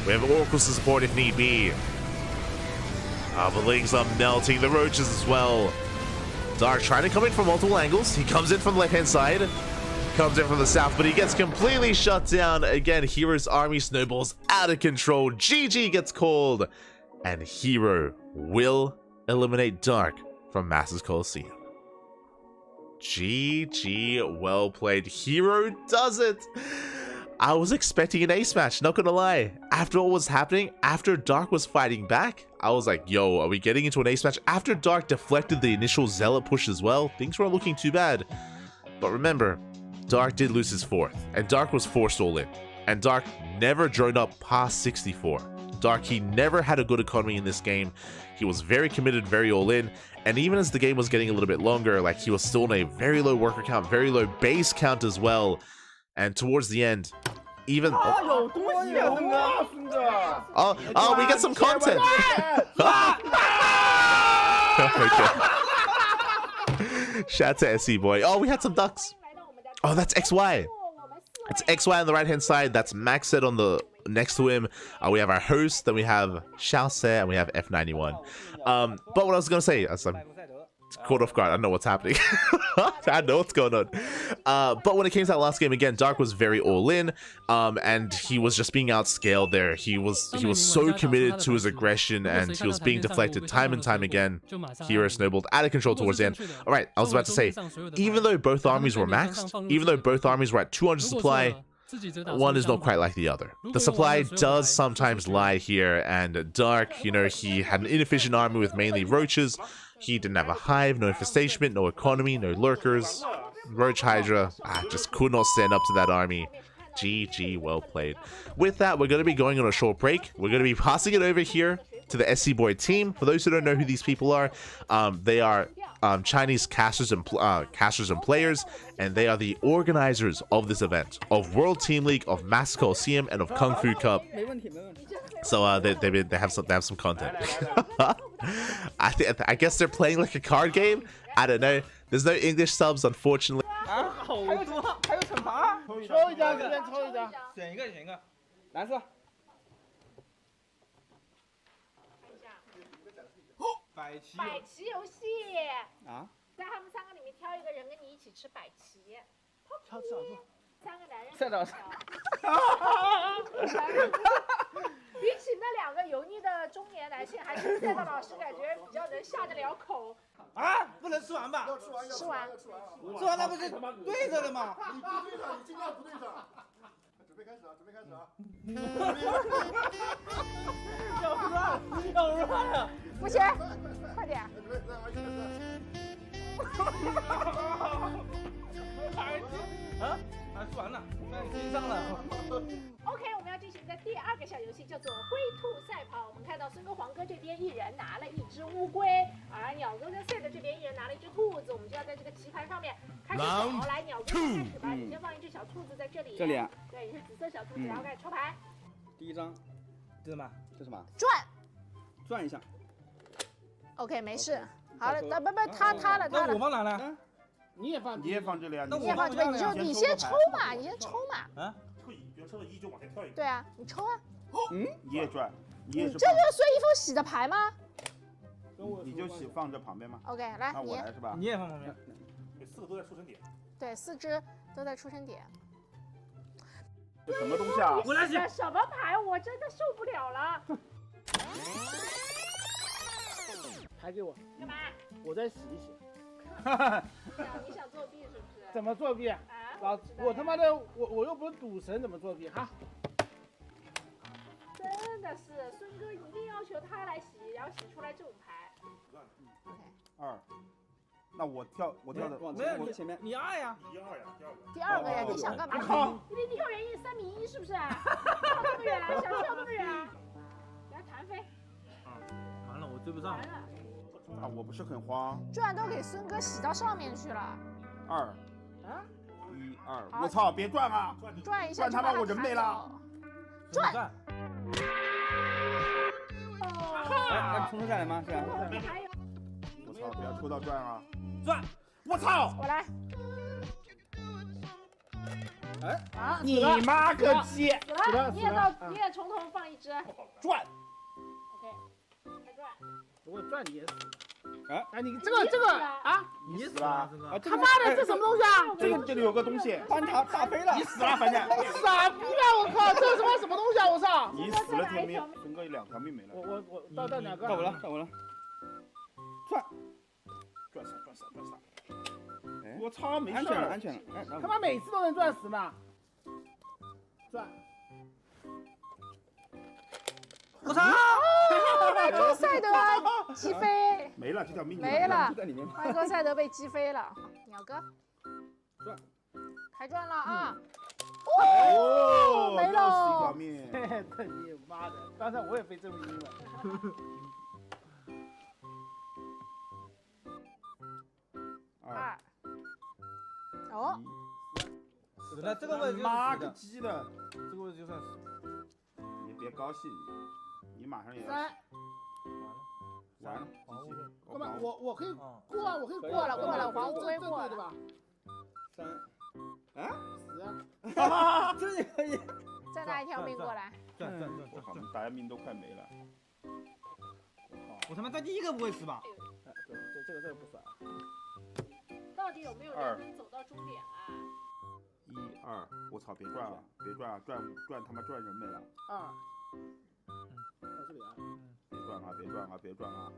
We have Oracles to support if need be. The Lings are melting, the Roaches as well. Dark trying to come in from multiple angles. He comes in from the left-hand side. Comes in from the south, but he gets completely shut down. Again, Hero's army snowballs out of control. GG gets called. And Hero will eliminate Dark from Masters Coliseum. GG, well played. Hero does it. I was expecting an ace match, not gonna lie. After what was happening, after Dark was fighting back, I was like, yo, are we getting into an ace match? After Dark deflected the initial Zealot push as well, things weren't looking too bad. But remember, Dark did lose his 4th, and Dark was forced all in. And Dark never droned up past 64. Dark, he never had a good economy in this game. He was very committed, very all in. And even as the game was getting a little bit longer, like he was still in a very low worker count, very low base count as well. And towards the end, even... Oh, we get some content. Oh my god. Shout out to SE boy. Oh, we had some ducks. Oh, that's XY. It's XY on the right hand side. That's Maxed on the next to him. We have our host, then we have Xiaose, and we have F91. But what I was gonna say, as I'm caught off guard, I don't know what's happening. I know what's going on. But when it came to that last game again, Dark was very all in, and he was just being outscaled there. He was so committed to his aggression, and he was being deflected time and time again. Hero snowballed out of control towards the end. All right, I was about to say, even though both armies were maxed, even though both armies were at 200 supply, one is not quite like the other. The supply does sometimes lie here, and Dark, you know, he had an inefficient army with mainly Roaches. He didn't have a hive, no infestation, no economy, no lurkers. Roach Hydra just could not stand up to that army. GG, well played. With that, we're going to be going on a short break. We're going to be passing it over here to the SC Boy team. For those who don't know who these people are, they are Chinese casters and players, and they are the organizers of this event, of World Team League, of Master Coliseum, and of Kung Fu Cup. So they have some content. I guess they're playing like a card game. I don't know. There's no English subs, unfortunately. 好多，还有惩罚。抽一张，随便抽一张，选一个，蓝色。摆棋游戏啊，在他们3个里面挑一个人跟你一起吃摆棋。挑吃老猪。3个男人。赛老师。比起那2个油腻的中年男性，还是赛道老师感觉比较能下得了口。啊，不能吃完吧？要吃完，吃完那不是对着的吗？你不对上，你尽量不对上。准备开始啊！要乱了！不行，快点！吃完了，盯上了。OK， 我们要进行的第2个小游戏叫做龟兔赛跑。我们看到孙哥、黄哥这边1人拿了1只乌龟，而鸟哥跟 Sad 这边1人拿了1只兔子。我们就要在这个棋盘上面开始跑。来，鸟哥先开始吧，你先放1只小兔子在这里。这里啊？对，你是紫色小兔子，然后开始抽牌。第1张，这是什么？这是什么？转一下。OK， 没事。好了，不，他了。那我放哪呢？你也放这里啊！你也放这边，你先抽嘛，啊，抽1，比如抽到1就往前跳一个。对啊，你抽啊。你也转，你也是。这就是随意封洗的牌吗？你就放这旁边吗 ？OK， 来，那我来是吧？你也放旁边。对，4个都在出生点。对，4只都在出生点。这什么东西啊？我来洗。什么牌？我真的受不了了。牌给我。干嘛？我再洗一洗。你想作弊是不是？怎么作弊啊？我他妈的，我又不是赌神，怎么作弊？哈！真的是，孙哥一定要求他来洗，然后洗出来这种牌。OK。2，那我跳的，没有你前面，你2呀。第2个呀，你想干嘛？你跳远翼3米1是不是？跳这么远，想跳这么远？给他弹飞。完了，我追不上。完了。啊，我不是很慌。转都给孙哥洗到上面去了。2，啊，1、2，我操，别转啊！转一下，转他妈我人没了。转。那冲下来吗？是。我操，不要抽到转啊！转！我操！我来。哎啊！你妈个鸡！死了！你也从头放1只。转。OK， 开转。如果转你也死。哎，你这个啊，你死了！他妈的，这什么东西啊？这里有个东西，翻塔打飞了！你死了，反正傻逼啊！我靠，这是什么东西啊？我操！你死了条命，孙哥有2条命没了。我到2个。到我了。转死！我操，没事，安全了。哎，他妈每次都能转死呢。转。我操！麦克赛德击飞，没了，这条命没了，麦克赛德被击飞了。鸟哥，转，开转了啊！哦，没了，死一条命。你妈的，刚才我也被这么晕了。2，哦，死了，这个位置妈个鸡的，这个位置就算死。你别高兴。你马上也要完了，哥们，我可以过啊，我可以过了，哥们，老黄追过对吧？3，啊，4，哈哈，这也可以，再拿1条命过来。转，我靠，大家命都快没了。我他妈在第1个不会死吧？这个不算。到底有没有人能走到终点啊？1、2，我操，别转啊，转他妈转人没了。2。到这里啊！别转啊！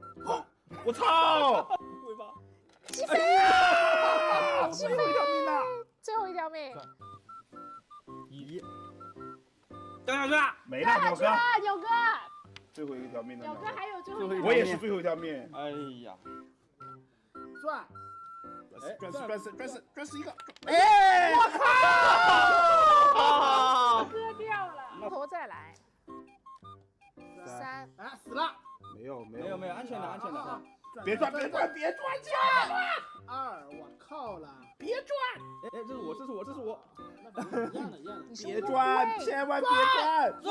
我操！不会吧？击飞啊！击飞！最后一条命。1，掉下去了，没了，鸟哥。最后1条命的。鸟哥还有最后1条命。我也是最后1条命。哎呀！转死一个！哎！我靠！割掉了。从头再来。3，啊，死了！没有，安全的，安全的。别转钱！2，我靠了！别转！哎，这是我。那一样的。别转，千万别转！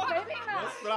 没命了！我死了！